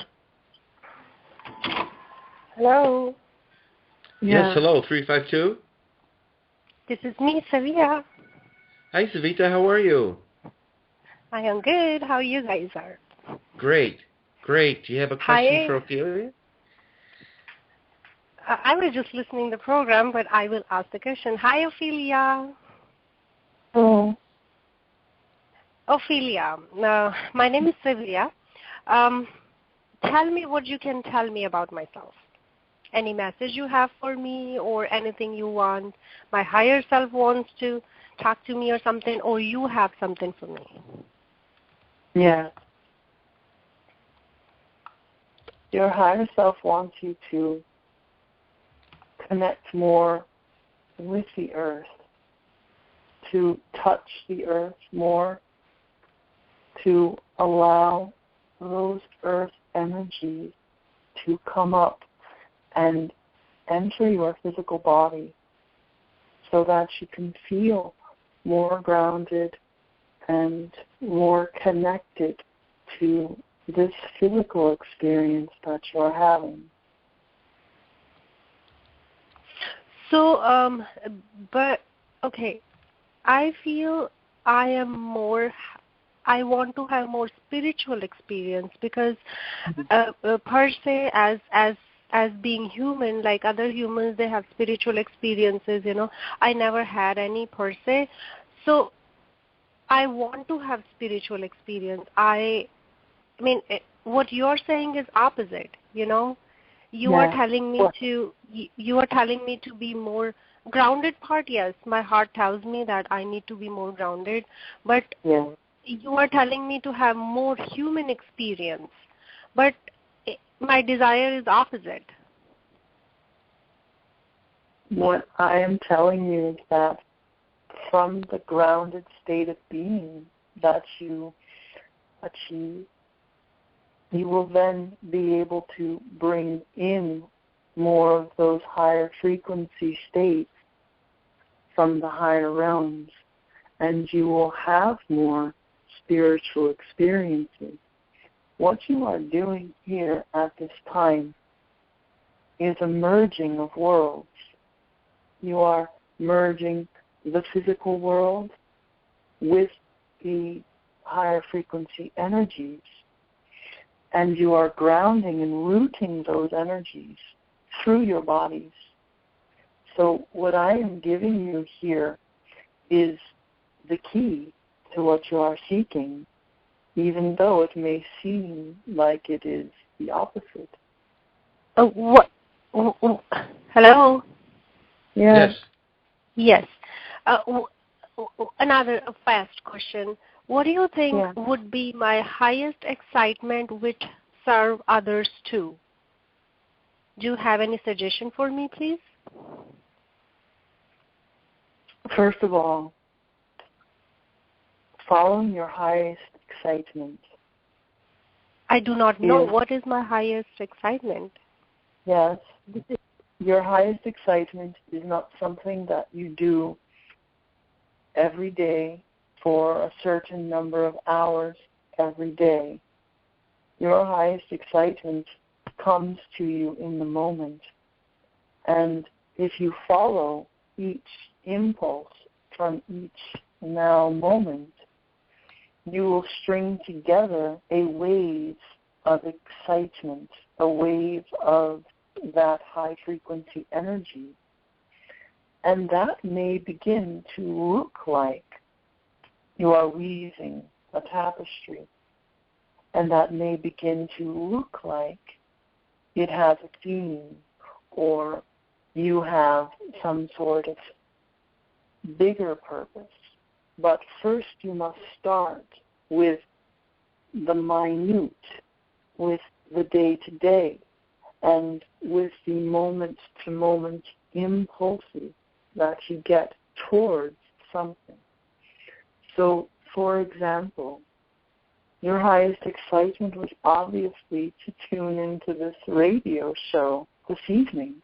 Hello. Yes, hello, 352. This is me, Savita. Hi, Savita. How are you? I am good. How you guys are? Great. Great. Do you have a question for Ophelia? I was just listening to the program, but I will ask the question. Hi, Ophelia. Hello. Ophelia, my name is Sylvia. Tell me what you can tell me about myself. Any message you have for me or anything you want, my higher self wants to talk to me or something, or you have something for me? Yeah. Your higher self wants you to connect more with the earth, to touch the earth more, to allow those earth energies to come up and enter your physical body so that you can feel more grounded and more connected to this physical experience that you're having. So, okay, I feel I want to have more spiritual experience because per se as being human, like other humans, they have spiritual experiences, I never had any per se. So I want to have spiritual experience. I mean, what you're saying is opposite, you know. You are telling me to be more grounded part. Yes, my heart tells me that I need to be more grounded, but you are telling me to have more human experience, but my desire is opposite. What I am telling you is that from the grounded state of being that you achieve, you will then be able to bring in more of those higher frequency states from the higher realms, and you will have more spiritual experiences. What you are doing here at this time is a merging of worlds. You are merging the physical world with the higher frequency energies, and you are grounding and rooting those energies through your bodies. So what I am giving you here is the key to what you are seeking, even though it may seem like it is the opposite. What? Hello? Yes. Yes. Another fast question. What do you think would be my highest excitement which serve others too? Do you have any suggestion for me, please? First of all, following your highest excitement. I do not know. What is my highest excitement? Yes. Your highest excitement is not something that you do every day for a certain number of hours every day. Your highest excitement comes to you in the moment. And if you follow each impulse from each now moment, you will string together a wave of excitement, a wave of that high frequency energy. And that may begin to look like you are weaving a tapestry. And that may begin to look like it has a theme, or you have some sort of bigger purpose. But first you must start with the minute, with the day-to-day, and with the moment-to-moment impulses that you get towards something. So, for example, your highest excitement was obviously to tune into this radio show this evening,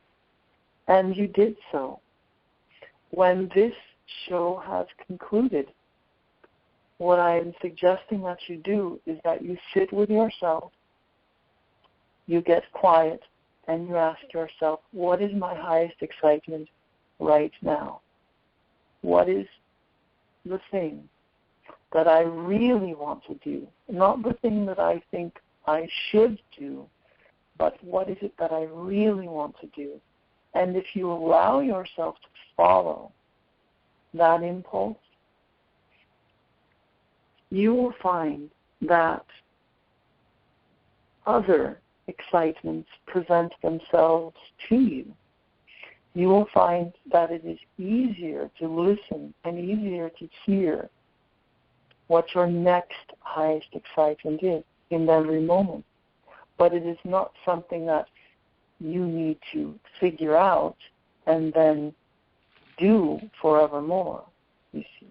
and you did so. When this show has concluded, what I am suggesting that you do is that you sit with yourself, you get quiet, and you ask yourself, what is my highest excitement right now? What is the thing that I really want to do? Not the thing that I think I should do, but what is it that I really want to do? And if you allow yourself to follow that impulse, you will find that other excitements present themselves to you. You will find that it is easier to listen and easier to hear what your next highest excitement is in every moment. But it is not something that you need to figure out and then do forevermore, you see.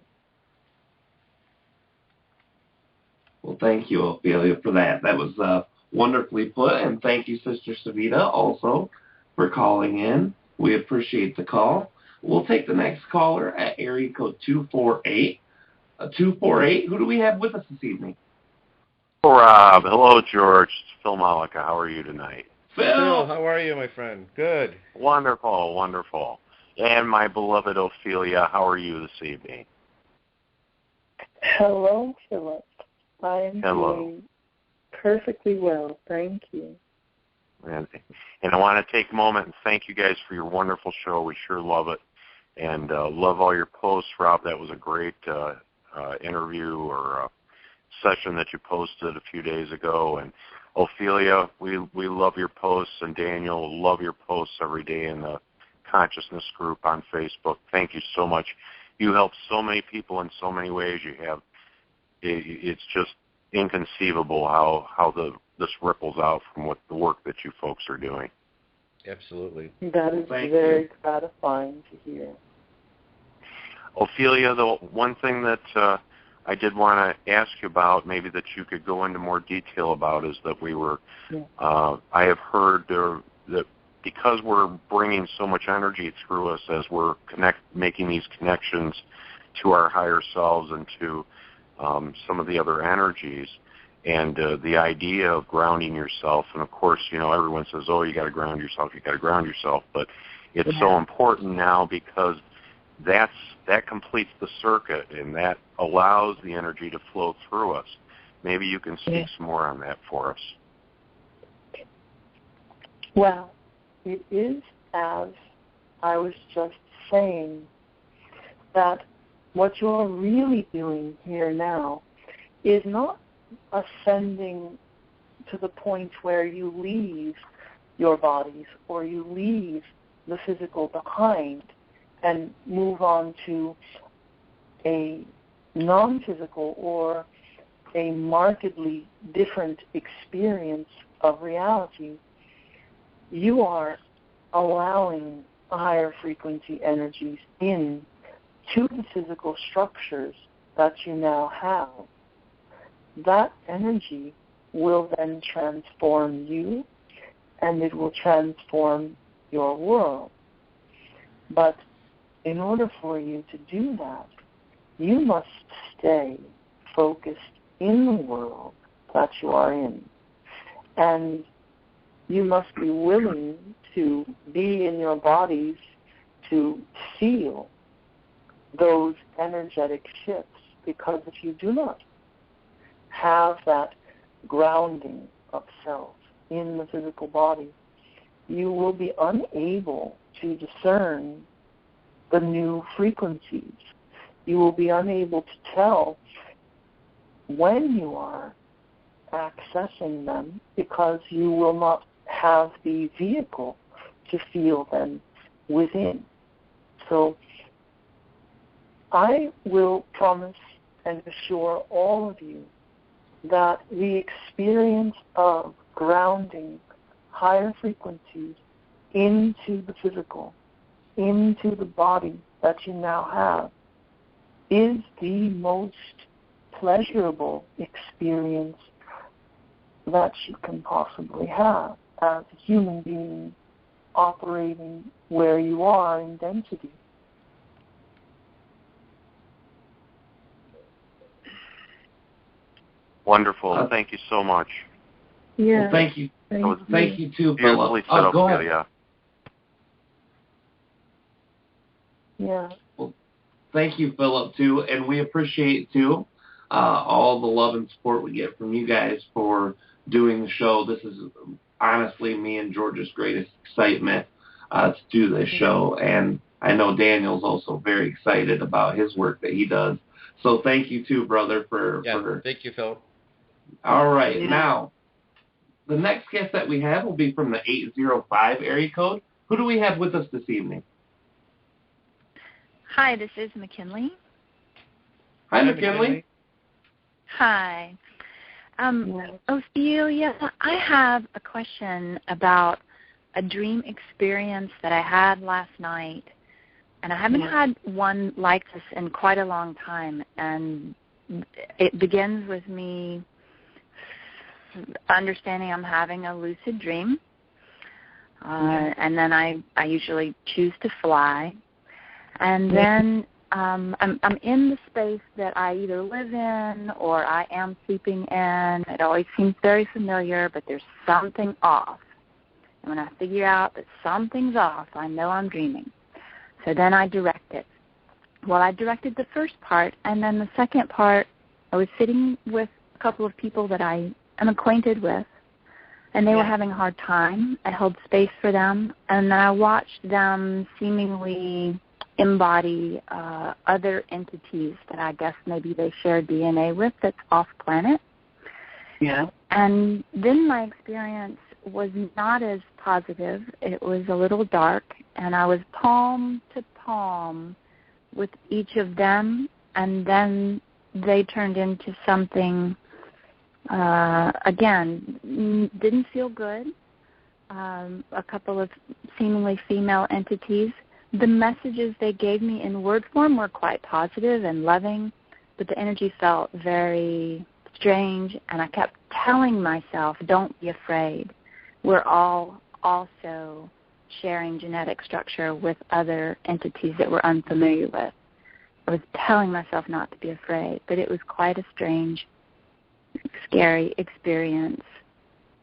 Well, thank you, Ophelia, for that. That was wonderfully put, and thank you, Sister Savita, also, for calling in. We appreciate the call. We'll take the next caller at area code 248. 248, who do we have with us this evening? Rob. Hello, George. It's Phil Malika. How are you tonight? Phil, how are you, my friend? Good. Wonderful, wonderful. And my beloved Ophelia, how are you this evening? Hello, Philip. I am doing perfectly well. Thank you. And I want to take a moment and thank you guys for your wonderful show. We sure love it. And love all your posts, Rob. That was a great interview or session that you posted a few days ago. And Ophelia, we love your posts, and Daniel, love your posts every day in the Consciousness group on Facebook. Thank you so much. You help so many people in so many ways. It's just inconceivable how this ripples out from what the work that you folks are doing. Absolutely. That is very gratifying to hear. Ophelia, the one thing that I did want to ask you about, maybe that you could go into more detail about, is that I have heard that because we're bringing so much energy through us as we're making these connections to our higher selves and to some of the other energies, and the idea of grounding yourself, and of course, everyone says, oh, you got to ground yourself, but it's so important now because that completes the circuit, and that allows the energy to flow through us. Maybe you can speak some more on that for us. Well, it is as I was just saying, that what you're really doing here now is not ascending to the point where you leave your bodies or you leave the physical behind and move on to a non-physical or a markedly different experience of reality. You are allowing higher frequency energies in to the physical structures that you now have. That energy will then transform you, and it will transform your world. But in order for you to do that, you must stay focused in the world that you are in. And you must be willing to be in your bodies to feel those energetic shifts, because if you do not have that grounding of self in the physical body, you will be unable to discern the new frequencies. You will be unable to tell when you are accessing them, because you will not have the vehicle to feel them within. So I will promise and assure all of you that the experience of grounding higher frequencies into the physical, into the body that you now have, is the most pleasurable experience that you can possibly have as a human being operating where you are in density. Wonderful. Thank you so much. Yeah. Well, thank you. Thank you too, beautifully Philip. Set up, Ophelia. Yeah. Well, thank you, Philip, too, and we appreciate too all the love and support we get from you guys for doing the show. This is honestly me and George's greatest excitement to do this show, and I know Daniel's also very excited about his work that he does. So thank you too, brother, for thank you, Philip. All right, now the next guest that we have will be from the 805 area code. Who do we have with us this evening? Hi, this is McKinley. Hi, McKinley. Hi. Ophelia, I have a question about a dream experience that I had last night, and I haven't had one like this in quite a long time, and it begins with me understanding I'm having a lucid dream, and then I usually choose to fly, and then I'm in the space that I either live in or I am sleeping in. It always seems very familiar, but there's something off. And when I figure out that something's off, I know I'm dreaming. So then I direct it. Well, I directed the first part, and then the second part, I was sitting with a couple of people that I am acquainted with, and they were having a hard time. I held space for them, and then I watched them seemingly embody other entities that I guess maybe they share DNA with that's off planet. Yeah. And then my experience was not as positive. It was a little dark, and I was palm to palm with each of them, and then they turned into something, again, didn't feel good. A couple of seemingly female entities. The messages they gave me in word form were quite positive and loving, but the energy felt very strange, and I kept telling myself, don't be afraid. We're all also sharing genetic structure with other entities that we're unfamiliar with. I was telling myself not to be afraid, but it was quite a strange, scary experience.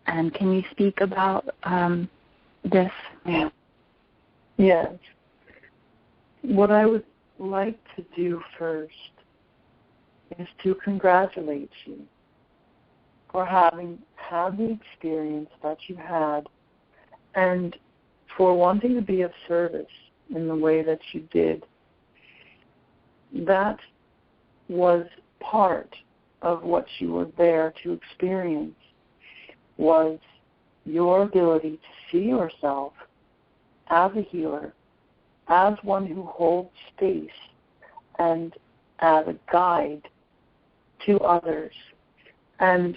And can you speak about this? Yeah. Yes. What I would like to do first is to congratulate you for having had the experience that you had and for wanting to be of service in the way that you did. That was part of what you were there to experience, was your ability to see yourself as a healer, as one who holds space, and as a guide to others. And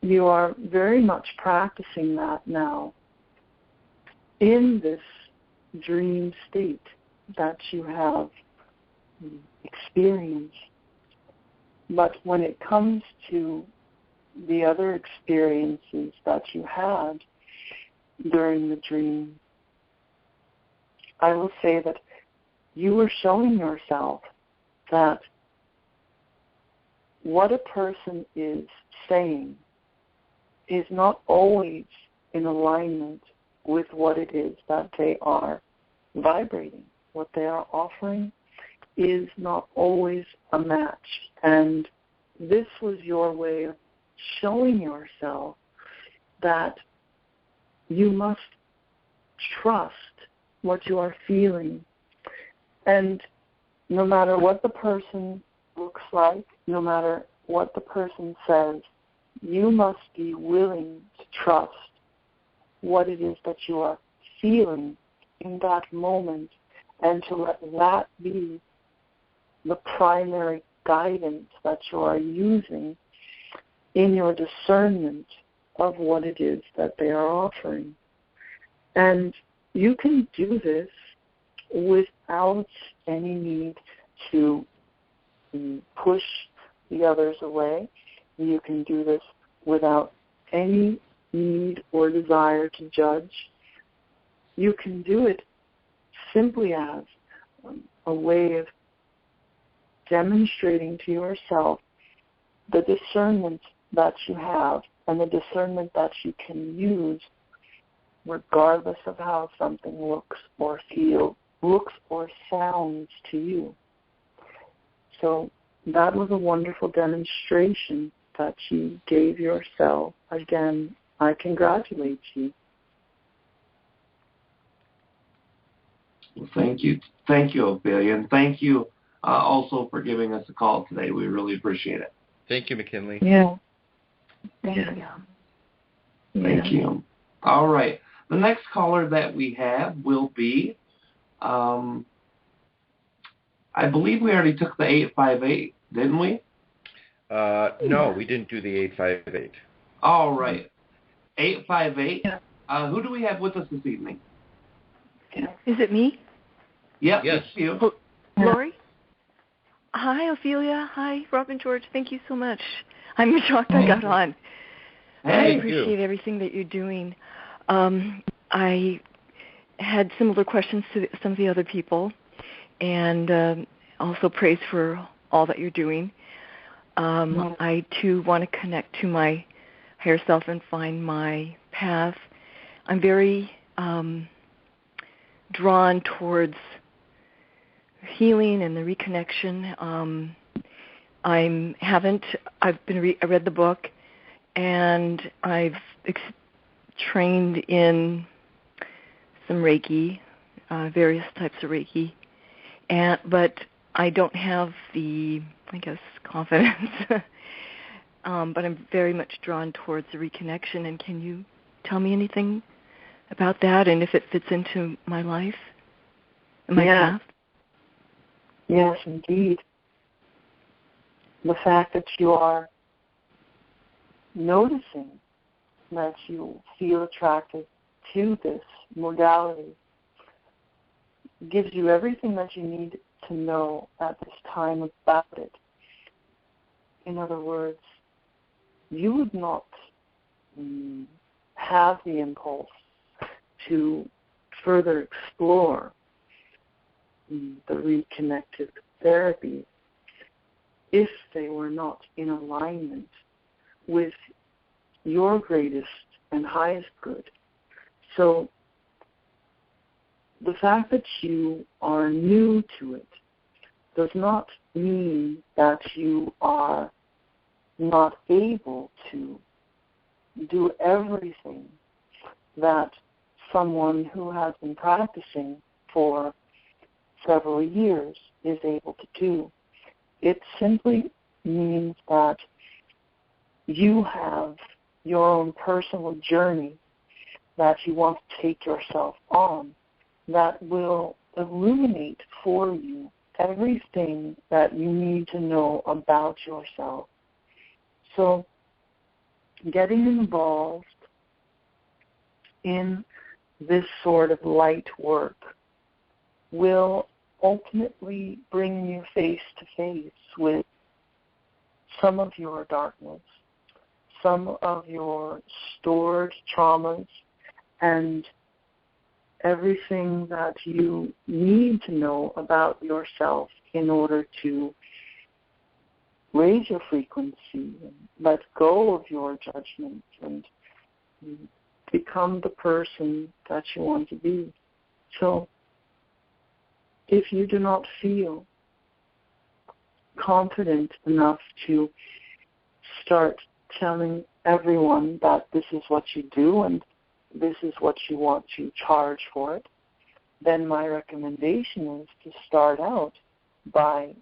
you are very much practicing that now in this dream state that you have experienced. But when it comes to the other experiences that you had during the dream, I will say that you were showing yourself that what a person is saying is not always in alignment with what it is that they are vibrating. What they are offering is not always a match. And this was your way of showing yourself that you must trust what you are feeling. And no matter what the person looks like, no matter what the person says, you must be willing to trust what it is that you are feeling in that moment, and to let that be the primary guidance that you are using in your discernment of what it is that they are offering. And you can do this without any need to push the others away. You can do this without any need or desire to judge. You can do it simply as a way of demonstrating to yourself the discernment that you have and the discernment that you can use regardless of how something looks or sounds to you. So that was a wonderful demonstration that you gave yourself. Again, I congratulate you. Well, thank you. Thank you, Ophelia. And thank you also for giving us a call today. We really appreciate it. Thank you, McKinley. Yeah. Thank you. Thank you. All right. The next caller that we have will be, I believe we already took the 858, didn't we? No, we didn't do the 858. All right. 858. Who do we have with us this evening? Is it me? Yep, yes. it's you. Lori? Hi, Ophelia. Hi, Rob and George. Thank you so much. I'm shocked I got on. I appreciate everything that you're doing. I had similar questions to some of the other people, and also praise for all that you're doing. I, too, want to connect to my higher self and find my path. I'm very drawn towards healing and the reconnection. I read the book, and I've trained in some Reiki, various types of Reiki, but I don't have the, confidence but I'm very much drawn towards the reconnection. And can you tell me anything about that and if it fits into my life and my path? Yes, indeed. The fact that you are noticing that you feel attracted to this modality gives you everything that you need to know at this time about it. In other words, you would not have the impulse to further explore the reconnective therapy if they were not in alignment with your greatest and highest good. So the fact that you are new to it does not mean that you are not able to do everything that someone who has been practicing for several years is able to do. It simply means that you have your own personal journey that you want to take yourself on that will illuminate for you everything that you need to know about yourself. So getting involved in this sort of light work will ultimately bring you face to face with some of your darkness, some of your stored traumas, and everything that you need to know about yourself in order to raise your frequency and let go of your judgments and become the person that you want to be. So if you do not feel confident enough to start telling everyone that this is what you do and this is what you want to charge for it, then my recommendation is to start out by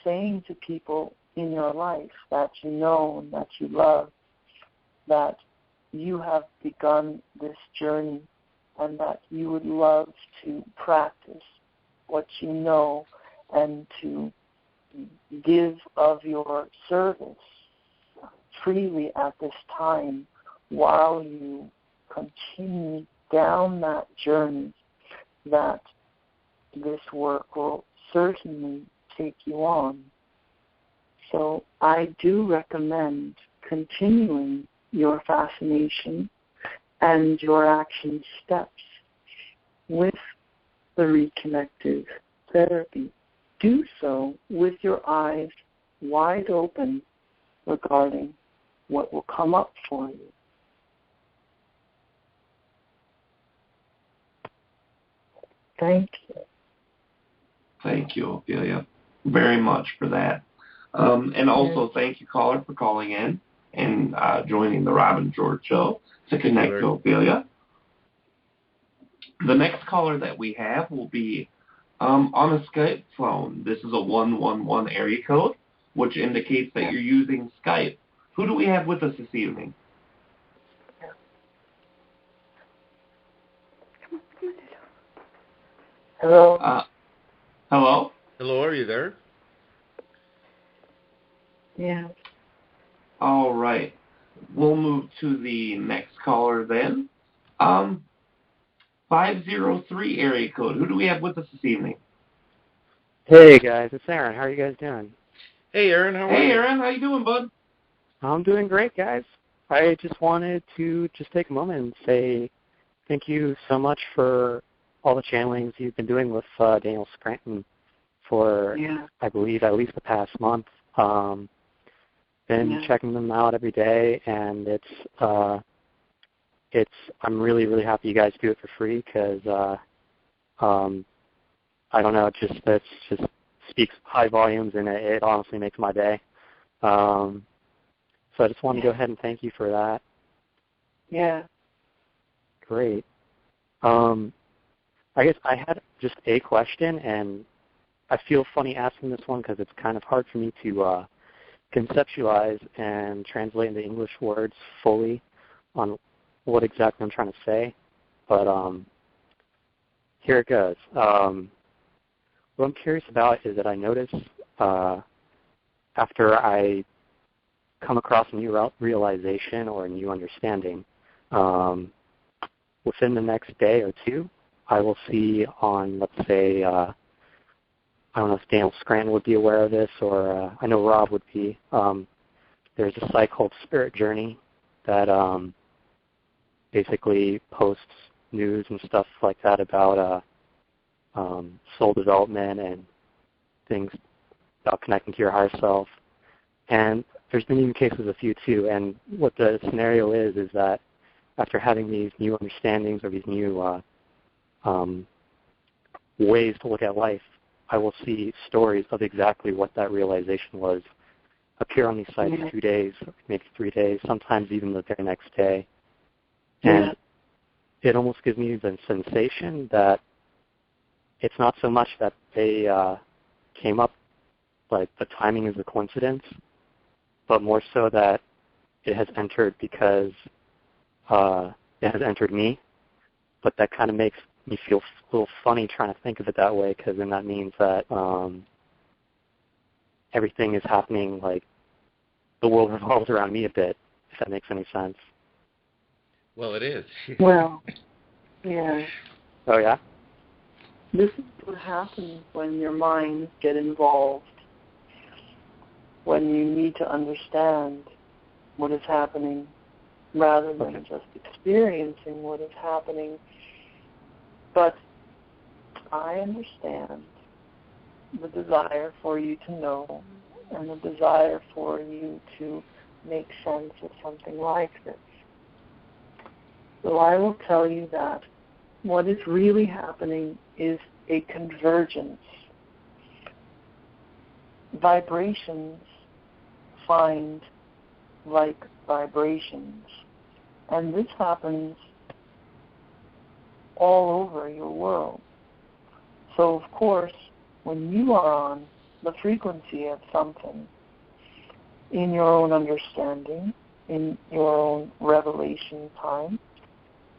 saying to people in your life that you know and that you love that you have begun this journey and that you would love to practice what you know and to give of your service freely at this time while you continue down that journey that this work will certainly take you on. So I do recommend continuing your fascination and your action steps with the reconnective therapy. Do so with your eyes wide open regarding what will come up for you. Thank you. Thank you, Ophelia, very much for that. And also thank you, caller, for calling in and joining the Rob and George show to connect to Ophelia. The next caller that we have will be on a Skype phone. This is a 111 area code, which indicates that you're using Skype. Who do we have with us this evening? Hello? Hello? Hello, are you there? Yeah. All right. We'll move to the next caller then. 503 area code. Who do we have with us this evening? Hey, guys. It's Aaron. How are you guys doing? Hey, Aaron. How are you? Hey, Aaron. How you doing, bud? I'm doing great, guys. I just wanted to take a moment and say thank you so much for all the channelings you've been doing with Daniel Scranton for, I believe, at least the past month. Been checking them out every day, and I'm really, really happy you guys do it for free because, I don't know, it just speaks high volumes, and it honestly makes my day. So I just want to go ahead and thank you for that. Yeah. Great. I guess I had just a question, and I feel funny asking this one because it's kind of hard for me to conceptualize and translate into English words fully on what exactly I'm trying to say, but here it goes. What I'm curious about is that I notice after I come across a new realization or a new understanding, within the next day or two, I will see on, let's say, I don't know if Daniel Scranton would be aware of this, or I know Rob would be. There's a site called Spirit Journey that basically posts news and stuff like that about soul development and things about connecting to your higher self. And there's been even cases of you too. And what the scenario is that after having these new understandings or these new ways to look at life, I will see stories of exactly what that realization was appear on these sites 2 days, maybe 3 days, sometimes even the very next day. And it almost gives me the sensation that it's not so much that they came up, like the timing is a coincidence, but more so that it has entered because it has entered me. But that kind of makes me feel a little funny trying to think of it that way, because then that means that everything is happening, like the world revolves around me a bit, if that makes any sense. Well, it is. Well, yeah. Oh, yeah? This is what happens when your minds get involved, when you need to understand what is happening rather than just experiencing what is happening. But I understand the desire for you to know and the desire for you to make sense of something like this. So I will tell you that what is really happening is a convergence. Vibrations find like vibrations. And this happens all over your world. So, of course, when you are on the frequency of something, in your own understanding, in your own revelation time,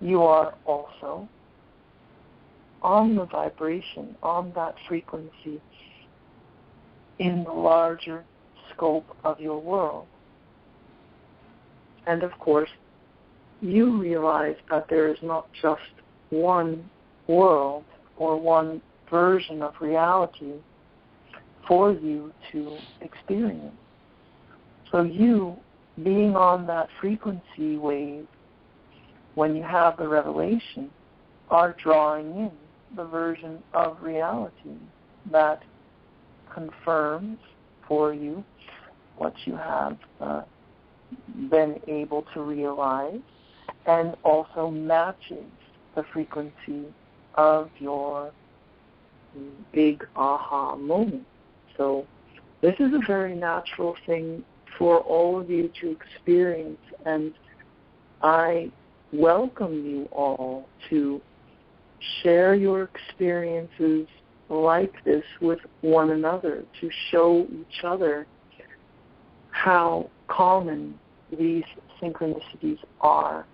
you are also on the vibration, on that frequency, in the larger scope of your world. And of course, you realize that there is not just one world or one version of reality for you to experience. So you, being on that frequency wave, when you have the revelation, are drawing in the version of reality that confirms for you what you have been able to realize, and also matches the frequency of your big aha moment. So this is a very natural thing for all of you to experience, and I welcome you all to share your experiences like this with one another, to show each other how common these synchronicities are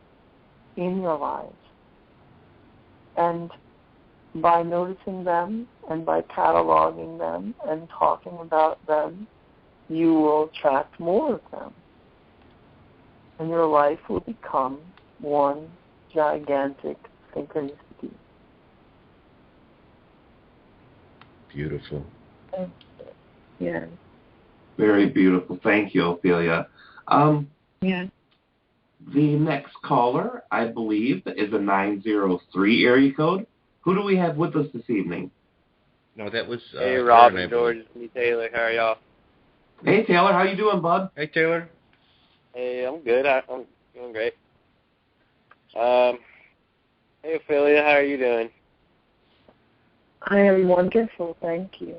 in your lives. And by noticing them and by cataloging them and talking about them, you will attract more of them. And your life will become one gigantic synchronicity. Beautiful. Yeah. Very beautiful. Thank you, Ophelia. Yeah. The next caller, I believe, is a 903 area code. Who do we have with us this evening? No, that was... hey, Rob and George. It's me, Taylor. How are y'all? Hey, Taylor. How you doing, bud? Hey, Taylor. Hey, I'm good. I'm doing great. Hey, Ophelia. How are you doing? I am wonderful. Thank you.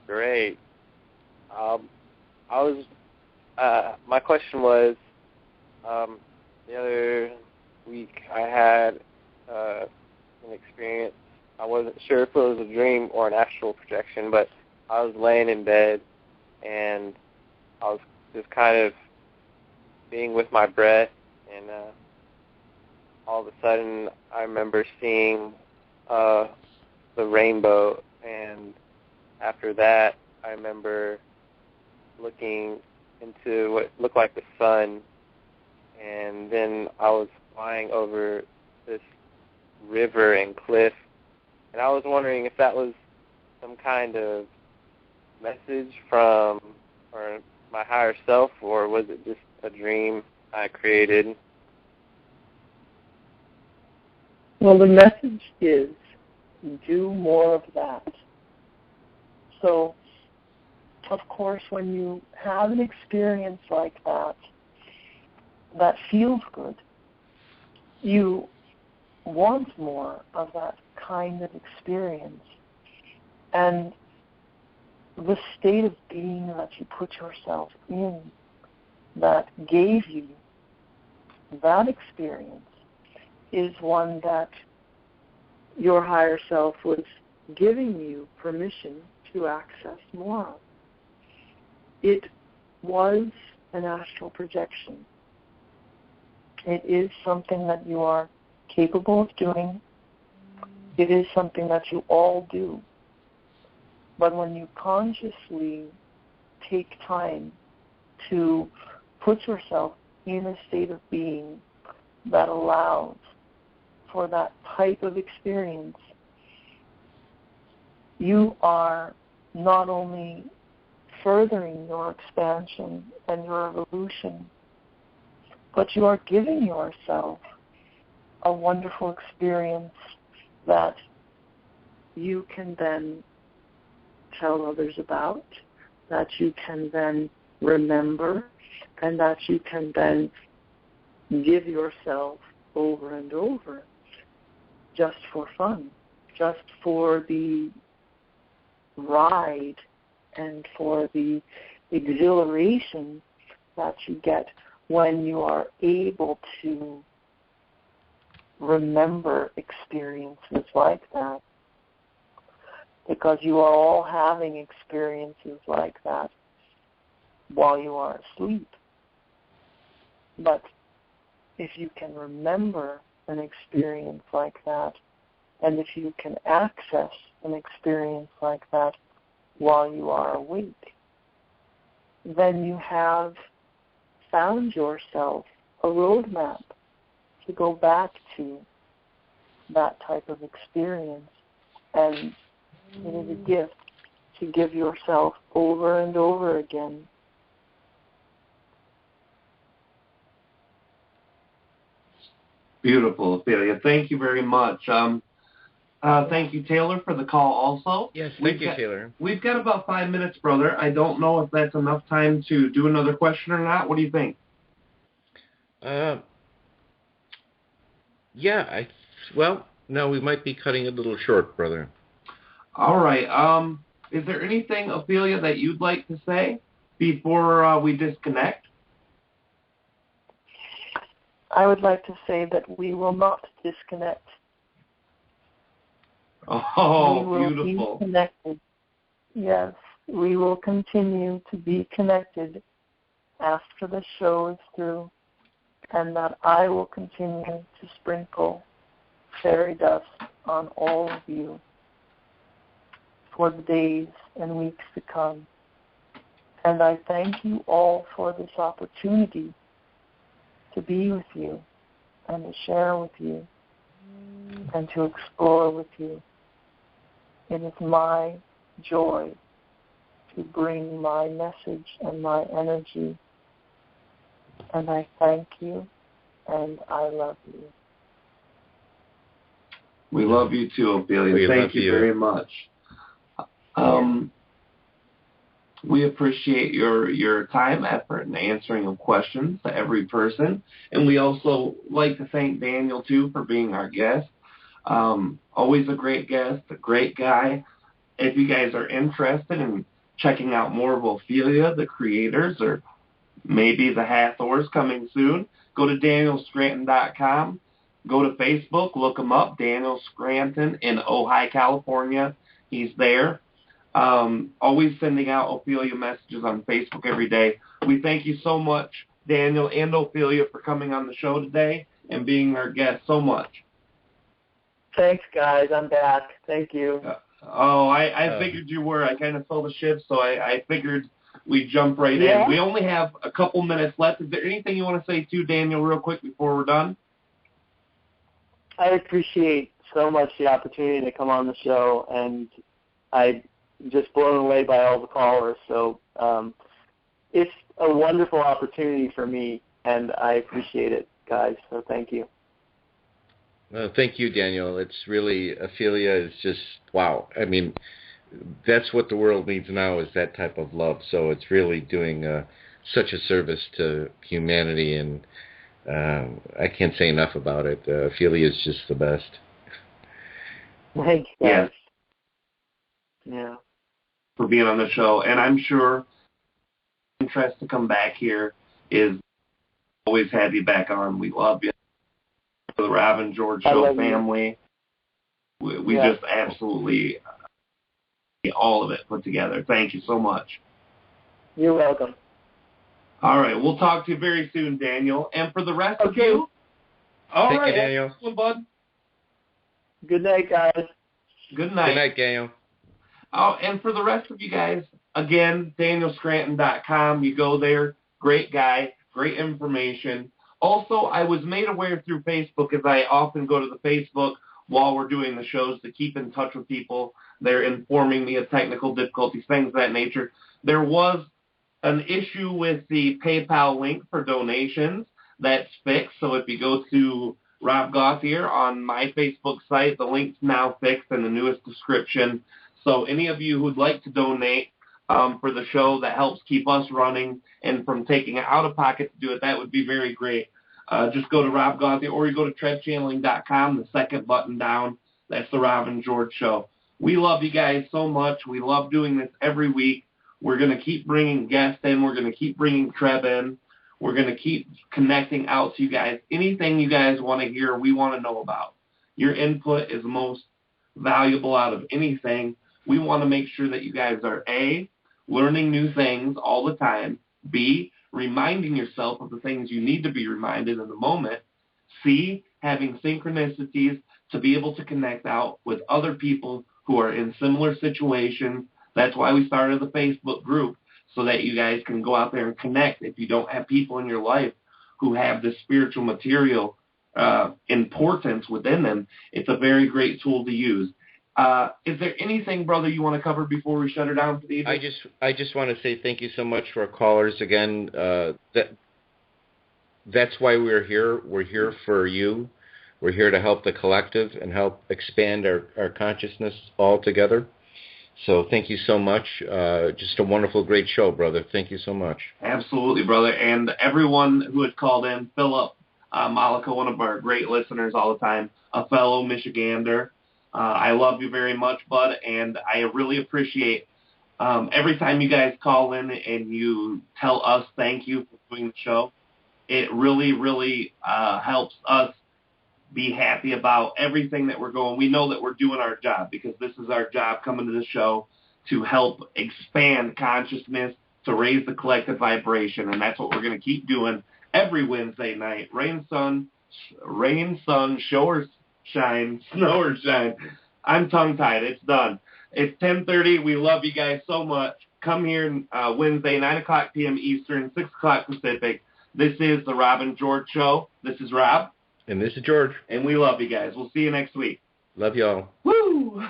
Great. My question was, the other week I had an experience. I wasn't sure if it was a dream or an astral projection, but I was laying in bed and I was just kind of being with my breath, and all of a sudden I remember seeing the rainbow, and after that I remember looking into what looked like the sun, and then I was flying over this river and cliff, and I was wondering if that was some kind of message from or my higher self, or was it just a dream I created? Well, the message is do more of that. So, of course, when you have an experience like that, that feels good, you want more of that kind of experience. And the state of being that you put yourself in that gave you that experience is one that your higher self was giving you permission to access more of. It was an astral projection. It is something that you are capable of doing. It is something that you all do. But when you consciously take time to put yourself in a state of being that allows for that type of experience, you are not only furthering your expansion and your evolution, but you are giving yourself a wonderful experience that you can then tell others about, that you can then remember, and that you can then give yourself over and over just for fun, just for the ride and for the exhilaration that you get when you are able to remember experiences like that. Because you are all having experiences like that while you are asleep. But if you can remember an experience like that, and if you can access an experience like that while you are awake, then you have found yourself a roadmap to go back to that type of experience. And it is a gift to give yourself over and over again. Beautiful, Ophelia. Thank you very much. Thank you, Taylor, for the call also. Yes, thank you, Taylor. We've got about 5 minutes, brother. I don't know if that's enough time to do another question or not. What do you think? No, we might be cutting it a little short, brother. All right. Is there anything, Ophelia, that you'd like to say before we disconnect? I would like to say that we will not disconnect. Oh, we will beautiful. Be connected. Yes, we will continue to be connected after the show is through, and that I will continue to sprinkle fairy dust on all of you for the days and weeks to come. And I thank you all for this opportunity to be with you and to share with you and to explore with you. It is my joy to bring my message and my energy. And I thank you and I love you. We love you too, Ophelia. Thank you very much. We appreciate your time, effort, and answering of questions to every person. And we also like to thank Daniel, too, for being our guest. Always a great guest, a great guy. If you guys are interested in checking out more of Ophelia, the creators, or maybe the Hathors coming soon, go to danielscranton.com. Go to Facebook, look him up, Daniel Scranton in Ojai, California. He's there. Always sending out Ophelia messages on Facebook every day. We thank you so much, Daniel and Ophelia, for coming on the show today and being our guest so much. Thanks, guys. I'm back. Thank you. I figured you were. I kind of saw the shift, so I figured we'd jump right in. We only have a couple minutes left. Is there anything you want to say to Daniel real quick before we're done? I appreciate so much the opportunity to come on the show, and I'm just blown away by all the callers. So it's a wonderful opportunity for me, and I appreciate it, guys. So thank you. Thank you, Daniel. It's really, Ophelia is just, wow. I mean, that's what the world needs now, is that type of love. So it's really doing such a service to humanity, and I can't say enough about it. Ophelia is just the best. Thanks, guys. Yeah. For being on the show. And I'm sure interest to come back here is always have you back on. We love you. The Rob and George Show family. We just absolutely all of it put together. Thank you so much. You're welcome. All right. We'll talk to you very soon, Daniel. And for the rest of you, Thank you, Daniel. Excellent, bud. Good night, guys. Good night. Good night, Daniel. Oh, and for the rest of you guys, again, DanielScranton.com. You go there. Great guy. Great information. Also, I was made aware through Facebook, as I often go to the Facebook while we're doing the shows to keep in touch with people. They're informing me of technical difficulties, things of that nature. There was an issue with the PayPal link for donations. That's fixed. So if you go to Rob Gauthier on my Facebook site, the link's now fixed in the newest description. So any of you who'd like to donate for the show that helps keep us running and from taking it out of pocket to do it, that would be very great. Just go to Rob Gauthier, or you go to TrebChanneling.com, the second button down. That's the Rob and George Show. We love you guys so much. We love doing this every week. We're going to keep bringing guests in. We're going to keep bringing Treb in. We're going to keep connecting out to you guys. Anything you guys want to hear, we want to know about. Your input is most valuable out of anything. We want to make sure that you guys are, A, learning new things all the time, B, reminding yourself of the things you need to be reminded in the moment, C, having synchronicities to be able to connect out with other people who are in similar situations. That's why we started the Facebook group, so that you guys can go out there and connect. If you don't have people in your life who have this spiritual material importance within them, it's a very great tool to use. Is there anything, brother, you want to cover before we shut her down for the evening? I just want to say thank you so much to our callers again. That's why we're here. We're here for you. We're here to help the collective and help expand our consciousness all together. So thank you so much. Just a wonderful, great show, brother. Thank you so much. Absolutely, brother. And everyone who had called in, Philip Malika, one of our great listeners all the time, a fellow Michigander. I love you very much, bud, and I really appreciate every time you guys call in and you tell us thank you for doing the show. It really, really helps us be happy about everything that we're going. We know that we're doing our job, because this is our job, coming to the show to help expand consciousness, to raise the collective vibration, and that's what we're going to keep doing every Wednesday night. Rain, sun, show or shine, snow or shine. I'm tongue-tied. It's done. It's 10:30. We love you guys so much. Come here Wednesday, 9 o'clock p.m. Eastern, 6 o'clock Pacific. This is the Rob and George Show. This is Rob. And this is George. And we love you guys. We'll see you next week. Love y'all. Woo!